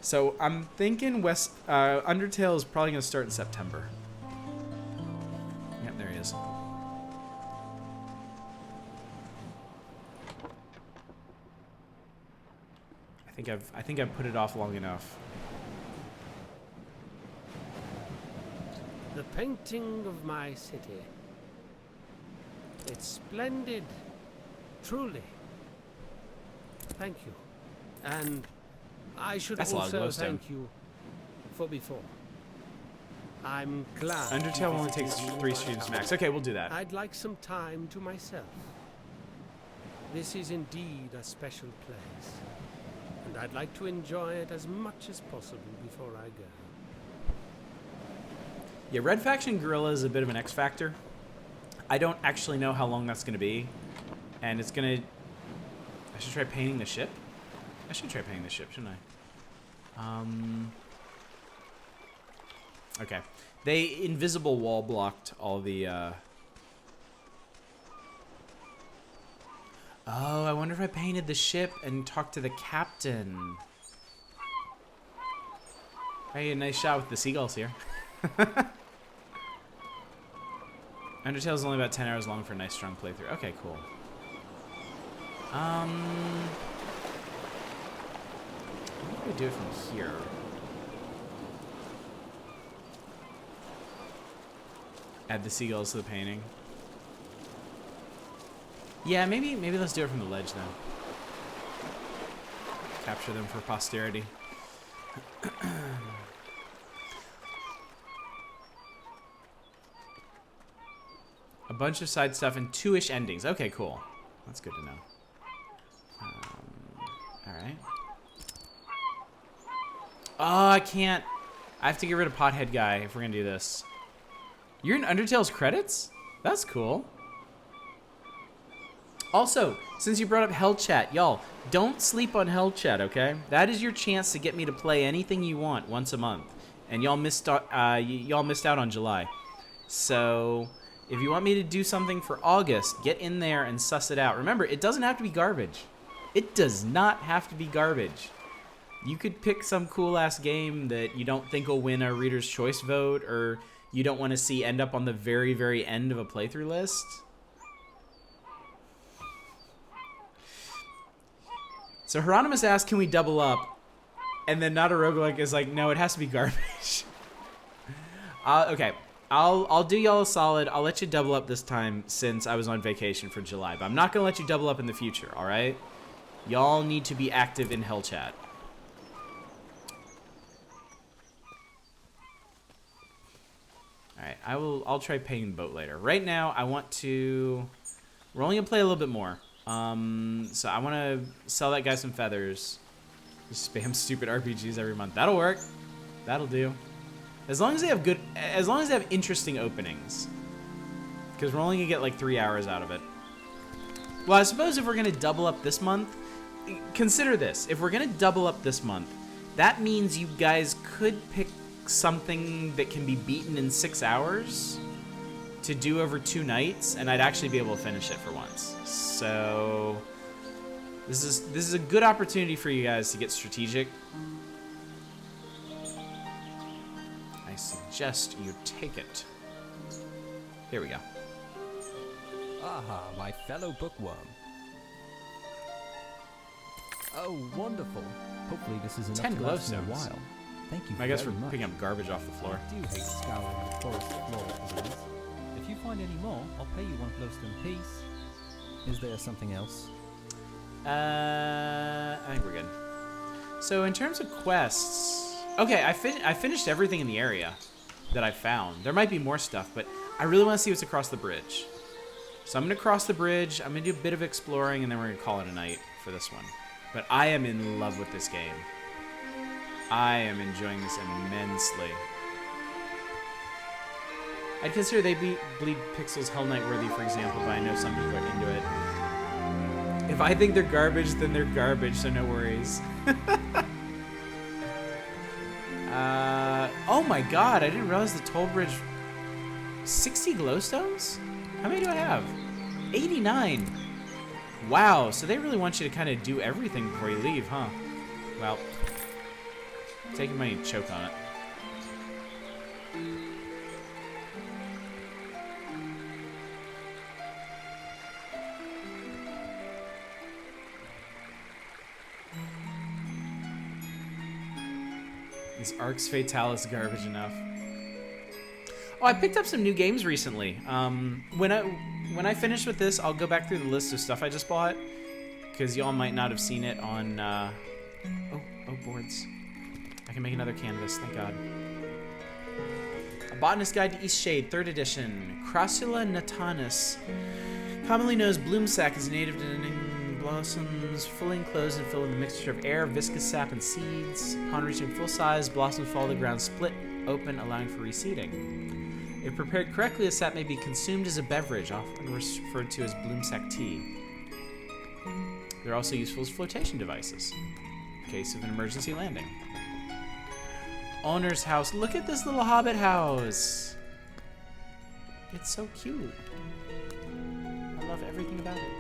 So I'm thinking Undertale is probably going to start in September. Yep, there he is. I think I've put it off long enough. The painting of my city. It's splendid. Truly. Thank you. And I should also thank you for before. I'm glad. Undertale only takes 3 streams max. Okay, we'll do that. I'd like some time to myself. This is indeed a special place, and I'd like to enjoy it as much as possible before I go. Yeah, Red Faction Guerrilla is a bit of an X factor. I don't actually know how long that's going to be, and it's going to... I should try painting the ship. I should try painting the ship, shouldn't I? Okay. They invisible wall blocked all the, Oh, I wonder if I painted the ship and talked to the captain. Hey, a nice shot with the seagulls here. Undertale's only about 10 hours long for a nice strong playthrough. Okay, cool. How do we do it from here? Add the seagulls to the painting. Yeah, maybe let's do it from the ledge then. Capture them for posterity. A bunch of side stuff and 2-ish endings. Okay, cool. That's good to know. Alright. Oh, I can't. I have to get rid of Pothead Guy if we're gonna do this. You're in Undertale's credits? That's cool. Also, since you brought up Hell Chat, y'all, don't sleep on Hell Chat, okay? That is your chance to get me to play anything you want once a month. And y'all missed out on July. So, if you want me to do something for August, get in there and suss it out. Remember, it doesn't have to be garbage. It does not have to be garbage. You could pick some cool-ass game that you don't think will win a Reader's Choice vote, or you don't want to see end up on the very, very end of a playthrough list. So Hieronymus asked, can we double up? And then Not a Roguelike is like, no, it has to be garbage. Okay, I'll do y'all a solid. I'll let you double up this time since I was on vacation for July. But I'm not going to let you double up in the future, all right? Y'all need to be active in Hell Chat. Alright, I'll try paying the boat later. Right now, I want to... We're only going to play a little bit more. So I want to sell that guy some feathers. Just spam stupid RPGs every month. That'll work. That'll do. As long as they have interesting openings. Because we're only gonna get like 3 hours out of it. Well, I suppose if we're gonna double up this month, consider this. If we're gonna double up this month, that means you guys could pick something that can be beaten in 6 hours to do over 2 nights, and I'd actually be able to finish it for once. So this is a good opportunity for you guys to get strategic. I suggest you take it. Here we go. Aha, my fellow bookworm. Oh, wonderful. Hopefully this is enough 10 to last me a glowstones. while. Thank you I guess very we're much. picking up garbage off the floor. I do hate scouring the forest floor as it is. If you find any more, I'll pay you 1 glowstone piece. Is there something else? I think we're good. So in terms of quests, okay, I finished everything in the area that I found. There might be more stuff, but I really want to see what's across the bridge. So I'm going to cross the bridge, I'm going to do a bit of exploring, and then we're going to call it a night for this one. But I am in love with this game. I am enjoying this immensely. I'd consider They Bleed Pixels Hell Knight worthy, for example, but I know some people are into it. If I think they're garbage, then they're garbage, so no worries. Oh my god, I didn't realize the toll bridge... 60 glowstones? How many do I have? 89. Wow, so they really want you to kind of do everything before you leave, huh? Well, take your money and choke on it. Is Arx Fatalis garbage enough? Oh, I picked up some new games recently. When I finish with this, I'll go back through the list of stuff I just bought, because y'all might not have seen it on. Oh, boards! I can make another canvas. Thank God. A Botanist's Guide to Eastshade, 3rd edition. Crassula natanus, commonly known as bloomsack, is native to blossoms fully enclosed and filled with a mixture of air, viscous sap, and seeds. Upon reaching full size, blossoms fall to the ground, split open, allowing for reseeding. If prepared correctly, the sap may be consumed as a beverage, often referred to as bloomsack tea. They're also useful as flotation devices in case of an emergency landing. Owner's house. Look at this little hobbit house. It's so cute. I love everything about it.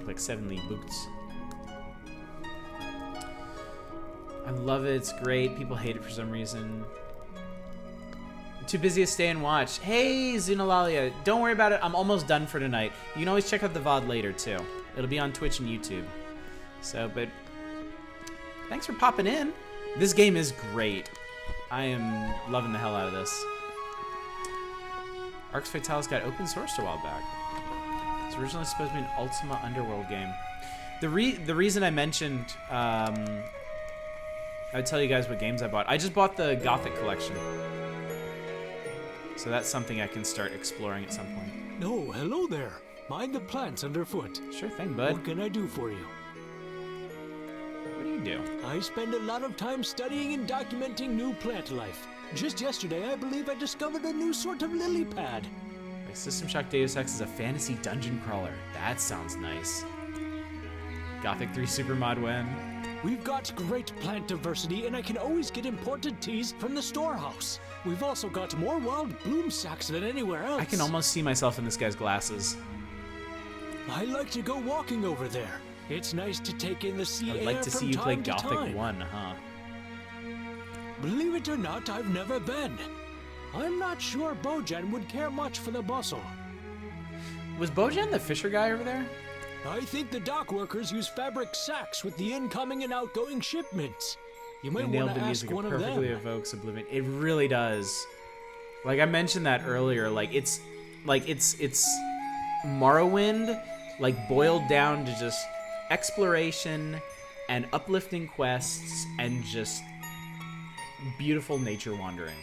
Like 7 league boots. I love it. It's great. People hate it for some reason. Too busy to stay and watch. Hey, Xenolalia. Don't worry about it. I'm almost done for tonight. You can always check out the VOD later, too. It'll be on Twitch and YouTube. So, but thanks for popping in. This game is great. I am loving the hell out of this. Arx Fatalis got open sourced a while back. It's originally supposed to be an Ultima Underworld game. The reason I mentioned, I'd tell you guys what games I bought. I just bought the Gothic collection. So that's something I can start exploring at some point. Oh, hello there. Mind the plants underfoot. Sure thing, bud. What can I do for you? What do you do? I spend a lot of time studying and documenting new plant life. Just yesterday, I believe I discovered a new sort of lily pad. Like System Shock Deus Ex is a fantasy dungeon crawler. That sounds nice. Gothic 3 Supermod when? We've got great plant diversity, and I can always get imported teas from the storehouse. We've also got more wild bloom sacks than anywhere else. I can almost see myself in this guy's glasses. I like to go walking over there. It's nice to take in the sea air. I'd like to see you play Gothic 1, huh? Believe it or not, I've never been. I'm not sure Bojan would care much for the bustle. Was Bojan the fisher guy over there? I think the dock workers use fabric sacks with the incoming and outgoing shipments. You might want to ask one of them. Perfectly evokes Oblivion. It really does. Like I mentioned that earlier. It's Morrowind, like boiled down to just exploration and uplifting quests and just beautiful nature wandering.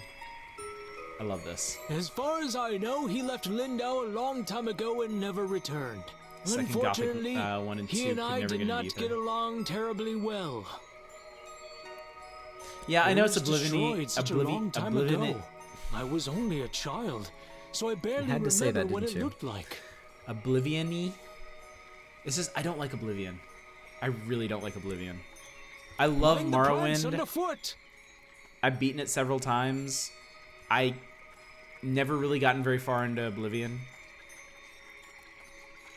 I love this. As far as I know, he left Lindau a long time ago and never returned. Second Unfortunately, Gothic 1 and 2 he and could I never did get not into get ether. along terribly well. Yeah, I know it's It was Oblivion-y. destroyed such a long time ago. I was only a child, so I barely had to say remember that, what didn't it you? looked like. Oblivion-y. It's just, I don't like Oblivion. I really don't like Oblivion. I love Mind the plants Morrowind. underfoot. I've beaten it several times. I never really gotten very far into Oblivion.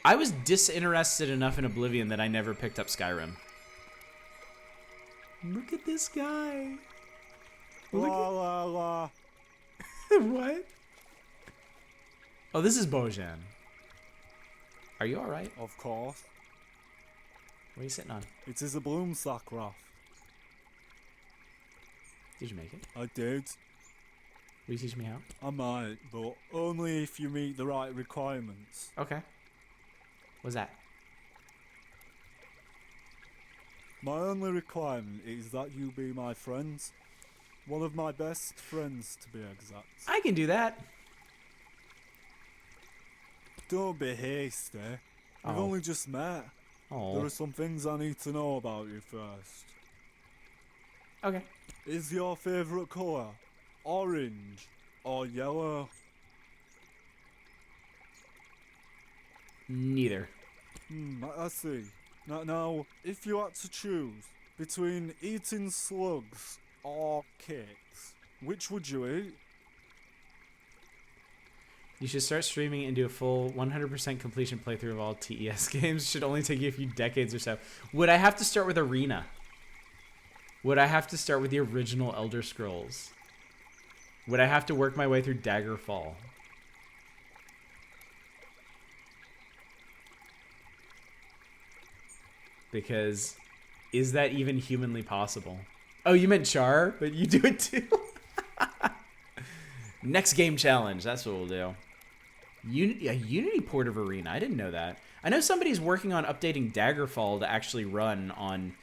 I was disinterested enough in Oblivion that I never picked up Skyrim. Look at this guy. La la la. What? Oh, this is Bojan. Are you alright? Of course. What are you sitting on? It is a bloom sack raft. Did you make it? I did. Will you teach me how? I might, but only if you meet the right requirements. Okay. What's that? My only requirement is that you be my friend. One of my best friends, to be exact. I can do that. Don't be hasty. We've Oh. only just met. Oh. There are some things I need to know about you first. Okay. Is your favourite colour orange or yellow? Neither. I see. Now, if you had to choose between eating slugs or cakes, which would you eat? You should start streaming and do a full 100% completion playthrough of all TES games. Should only take you a few decades or so. Would I have to start with Arena? Would I have to start with the original Elder Scrolls? Would I have to work my way through Daggerfall? Because is that even humanly possible? Oh, you meant Char, but you do it too. Next game challenge. That's what we'll do. A Unity port of Arena. I didn't know that. I know somebody's working on updating Daggerfall to actually run on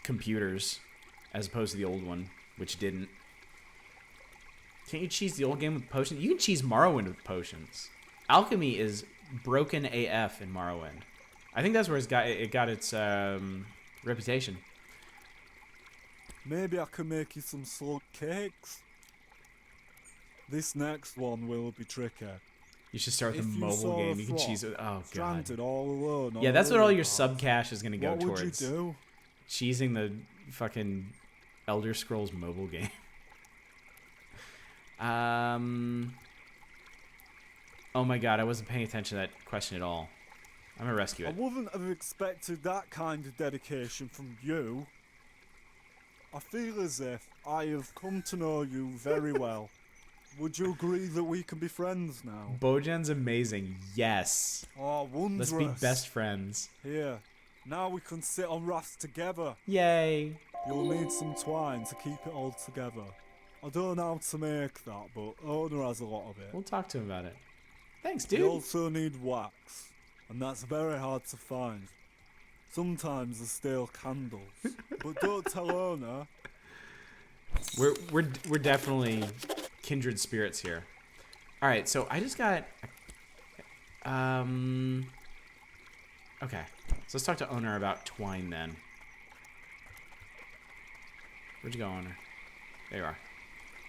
computers as opposed to the old one, which didn't. Can't you cheese the old game with potions? You can cheese Morrowind with potions. Alchemy is broken AF in Morrowind. I think that's where it got its reputation. Maybe I can make you some slug cakes. This next one will be tricky. You should start with If a you mobile saw game. a You can frog cheese it. Oh, God. stranded all alone on Yeah, a that's what all lily your pad, sub cash is going to go what towards. would you do? Cheesing the fucking Elder Scrolls mobile game. Oh my God, I wasn't paying attention to that question at all. I'm going to rescue I it. wouldn't have expected that kind of dedication from you. I feel as if I have come to know you very well. Would you agree that we can be friends now? Bojan's amazing. Yes. Oh, wondrous. Let's be best friends. Here, now we can sit on rafts together. Yay. You'll need some twine to keep it all together. I don't know how to make that, but Owner has a lot of it. We'll talk to him about it. Thanks, dude. You also need wax, and that's very hard to find. Sometimes there's stale candles, but don't tell Owner. We're definitely kindred spirits here. All right, so I just got okay. So let's talk to Owner about twine then. Where'd you go, Owner? There you are.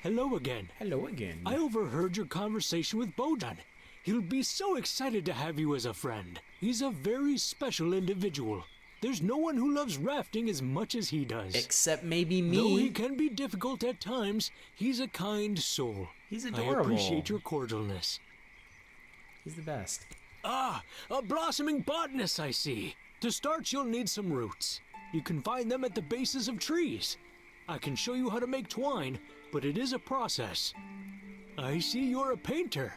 Hello again. Hello again. I overheard your conversation with Bojan. He'll be so excited to have you as a friend. He's a very special individual. There's no one who loves rafting as much as he does. Except maybe me. Though he can be difficult at times, he's a kind soul. He's adorable. I appreciate your cordialness. He's the best. Ah, a blossoming botanist, I see. To start, you'll need some roots. You can find them at the bases of trees. I can show you how to make twine, but it is a process. I see you're a painter.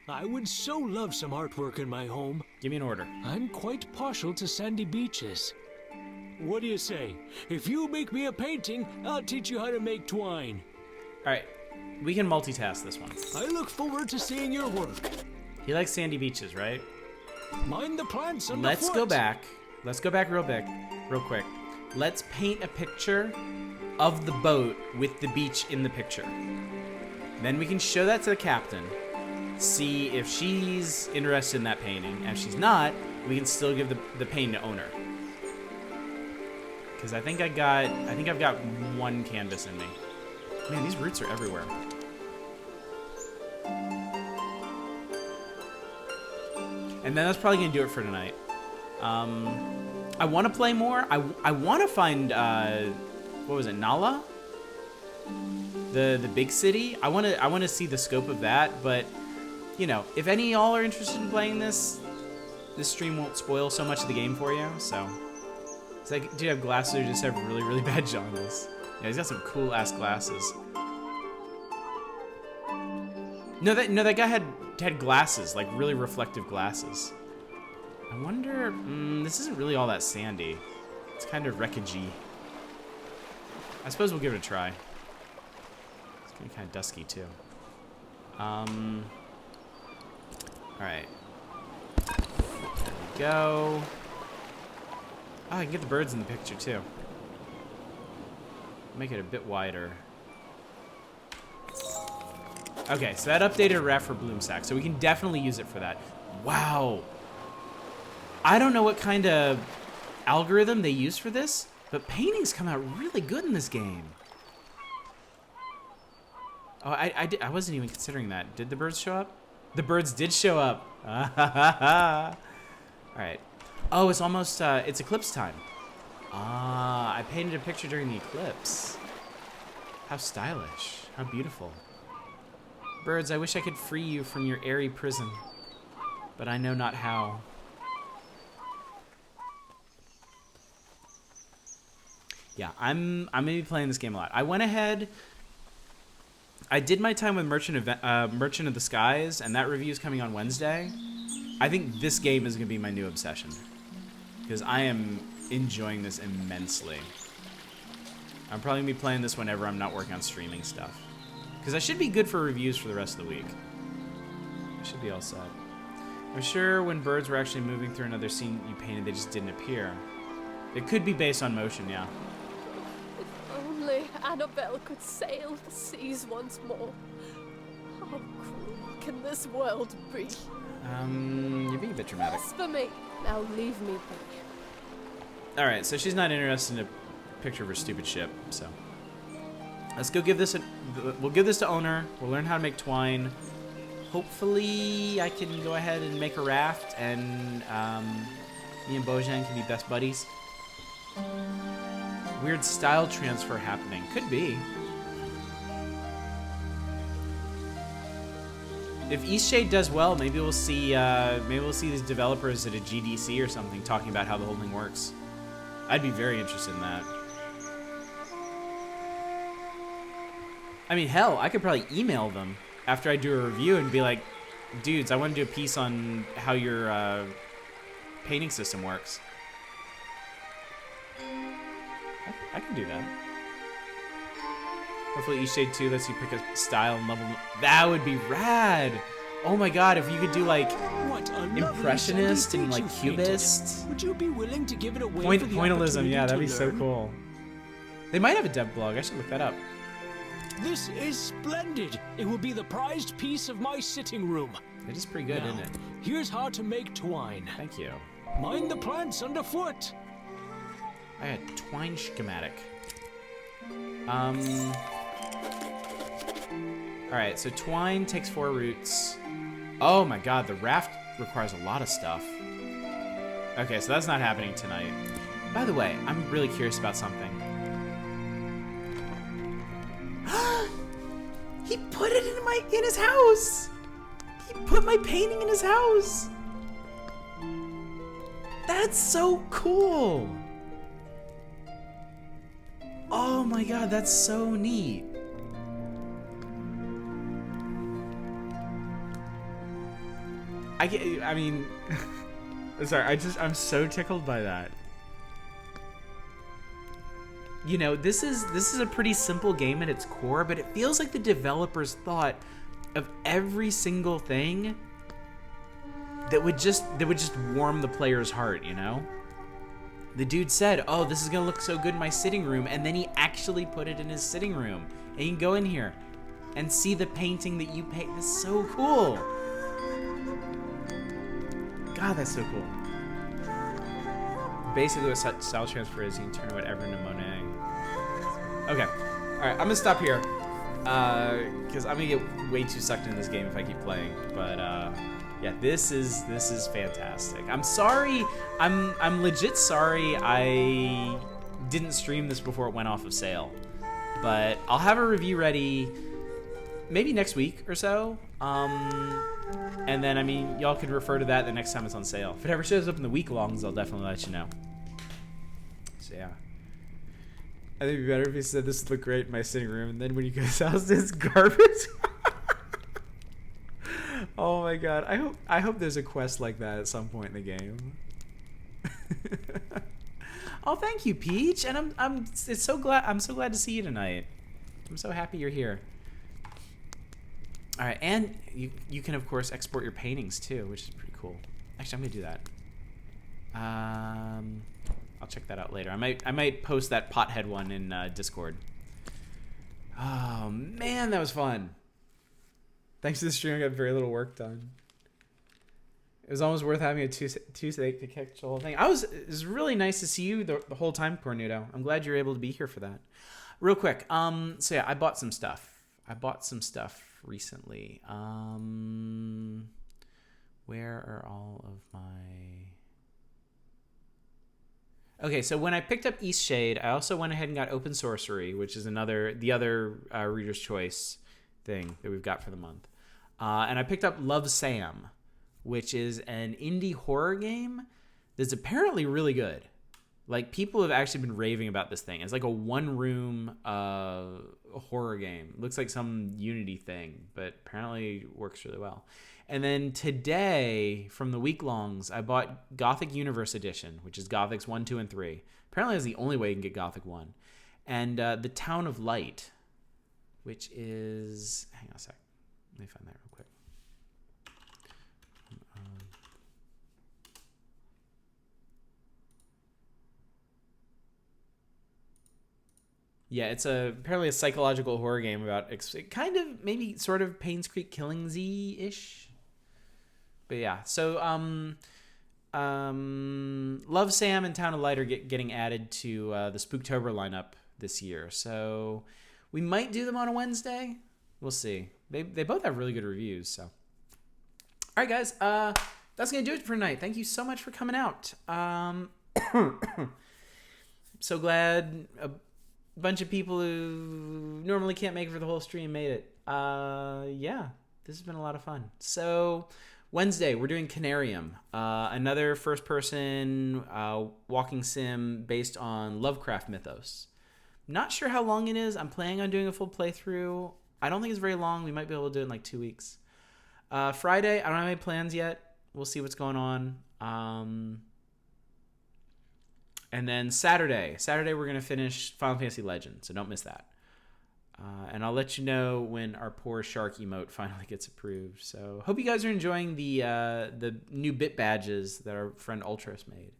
I would so love some artwork in my home. Give me an order. I'm quite partial to sandy beaches. What do you say? If you make me a painting, I'll teach you how to make twine. All right, we can multitask this one. I look forward to seeing your work. He likes sandy beaches, right? Mind the plants underfoot. Let's go back. Let's go back real quick. Let's paint a picture of the boat with the beach in the picture. Then we can show that to the captain. See if she's interested in that painting. And if she's not, we can still give the painting to owner. Because I think I've got one canvas in me. Man, these roots are everywhere. And then that's probably gonna do it for tonight. I want to play more. I want to find what was it, Nala? The big city. I want to see the scope of that. But you know, if any of y'all are interested in playing this stream won't spoil so much of the game for you. So it's like, do you have glasses or just have really, really bad jaundice? Yeah, he's got some cool ass glasses. No, that guy had glasses, like really reflective glasses. I wonder, this isn't really all that sandy. It's kind of wreckagey. I suppose we'll give it a try. It's gonna be kind of dusky too. All right. There we go. Oh, I can get the birds in the picture too. Make it a bit wider. Okay, so that updated ref for Bloomsack, so we can definitely use it for that. Wow. I don't know what kind of algorithm they use for this, but paintings come out really good in this game. Oh, I wasn't even considering that. Did the birds show up? The birds did show up. All right. Oh, it's almost, it's eclipse time. Ah, I painted a picture during the eclipse. How stylish. How beautiful. Birds, I wish I could free you from your airy prison, but I know not how. Yeah, I'm gonna be playing this game a lot. I went ahead. I did my time with Merchant of the Skies, and that review is coming on Wednesday. I think this game is gonna be my new obsession because I am enjoying this immensely. I'm probably gonna be playing this whenever I'm not working on streaming stuff. Because I should be good for reviews for the rest of the week. I should be all set. I'm sure when birds were actually moving through another scene you painted, they just didn't appear. It could be based on motion, yeah. If only Annabelle could sail the seas once more. How cruel can this world be? You're being a bit dramatic. As for me, now leave me be. Alright, so she's not interested in a picture of her stupid ship, so. Let's go give this we'll give this to owner. We'll learn how to make twine. Hopefully I can go ahead and make a raft and me and Bojan can be best buddies. Weird style transfer happening. Could be. If Eastshade does well, maybe we'll see these developers at a GDC or something talking about how the whole thing works. I'd be very interested in that. I mean, hell, I could probably email them after I do a review and be like, dudes, I want to do a piece on how your painting system works. I can do that. Hopefully Eastshade 2 lets you pick a style and level. That would be rad! Oh my god, if you could do like Impressionist and like Cubist. Would you be willing to give it away for the Pointillism, yeah, that'd be so learn? cool. They might have a dev blog, I should look that up. This is splendid. It will be the prized piece of my sitting room. It is pretty good, Now, isn't it? Here's how to make twine. Thank you. Mind the plants underfoot. I had twine schematic. Alright, so twine takes 4 roots. Oh my god, the raft requires a lot of stuff. Okay, so that's not happening tonight. By the way, I'm really curious about something. He put it in his house! He put my painting in his house! That's so cool! Oh my god, that's so neat. I mean, sorry, I'm so tickled by that. You know, this is a pretty simple game at its core, but it feels like the developers thought of every single thing that would just warm the player's heart, you know? The dude said, "Oh, this is gonna look so good in my sitting room," and then he actually put it in his sitting room. And you can go in here. and see the painting that you paint. That's so cool. God, that's so cool. Basically what style transfer is, you can turn whatever into Monet. Okay. Alright, I'm gonna stop here. Because I'm gonna get way too sucked into this game if I keep playing. But yeah, this is fantastic. I'm sorry. I'm legit sorry I didn't stream this before it went off of sale. But I'll have a review ready maybe next week or so. And then, I mean, y'all can refer to that the next time it's on sale. If it ever shows up in the week-longs, I'll definitely let you know. So, yeah. I think it'd be better if he said this would look great in my sitting room, and then when you goes out, it's garbage. Oh my god. I hope there's a quest like that at some point in the game. Oh, thank you, Peach. And I'm so glad to see you tonight. I'm so happy you're here. All right, and you can of course export your paintings too, which is pretty cool. Actually, I'm gonna do that. I'll check that out later. I might post that pothead one in Discord. Oh man, that was fun. Thanks to the stream, I got very little work done. It was almost worth having a Tuesday to catch the whole thing. It was really nice to see you the whole time, Cornudo. I'm glad you're able to be here for that. Real quick, so yeah, I bought some stuff. Recently. Where are all of my... Okay, so when I picked up Eastshade, I also went ahead and got Open Sorcery, which is the other Reader's Choice thing that we've got for the month. And I picked up Love Sam, which is an indie horror game that's apparently really good. Like, people have actually been raving about this thing. It's like a one-room horror game. It looks like some Unity thing, but apparently works really well. And then today, from the week-longs, I bought Gothic Universe Edition, which is Gothics 1, 2, and 3. Apparently that's the only way you can get Gothic 1. And The Town of Light, which is... Hang on a sec. Let me find that real quick. Yeah, it's apparently a psychological horror game about kind of maybe sort of Payne's Creek Killingsy-ish. But yeah, so Love Sam and Town of Light are getting added to the Spooktober lineup this year. So we might do them on a Wednesday. We'll see. They both have really good reviews. So, all right, guys, that's gonna do it for tonight. Thank you so much for coming out. So glad a bunch of people who normally can't make it for the whole stream made it. Yeah, this has been a lot of fun. So Wednesday, we're doing Canarium, another first-person walking sim based on Lovecraft mythos. Not sure how long it is. I'm planning on doing a full playthrough. I don't think it's very long. We might be able to do it in like 2 weeks. Friday, I don't have any plans yet. We'll see what's going on. And then Saturday we're going to finish Final Fantasy Legend, so don't miss that. And I'll let you know when our poor shark emote finally gets approved. So hope you guys are enjoying the new bit badges that our friend Ultros made.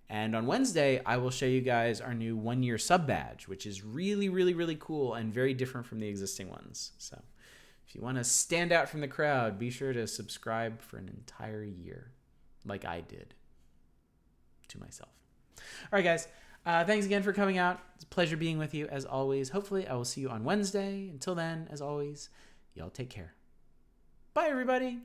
And on Wednesday, I will show you guys our new 1-year sub badge, which is really, really, really cool and very different from the existing ones. So if you want to stand out from the crowd, be sure to subscribe for an entire year, like I did to myself. All right, guys. Thanks again for coming out. It's a pleasure being with you, as always. Hopefully, I will see you on Wednesday. Until then, as always, y'all take care. Bye, everybody.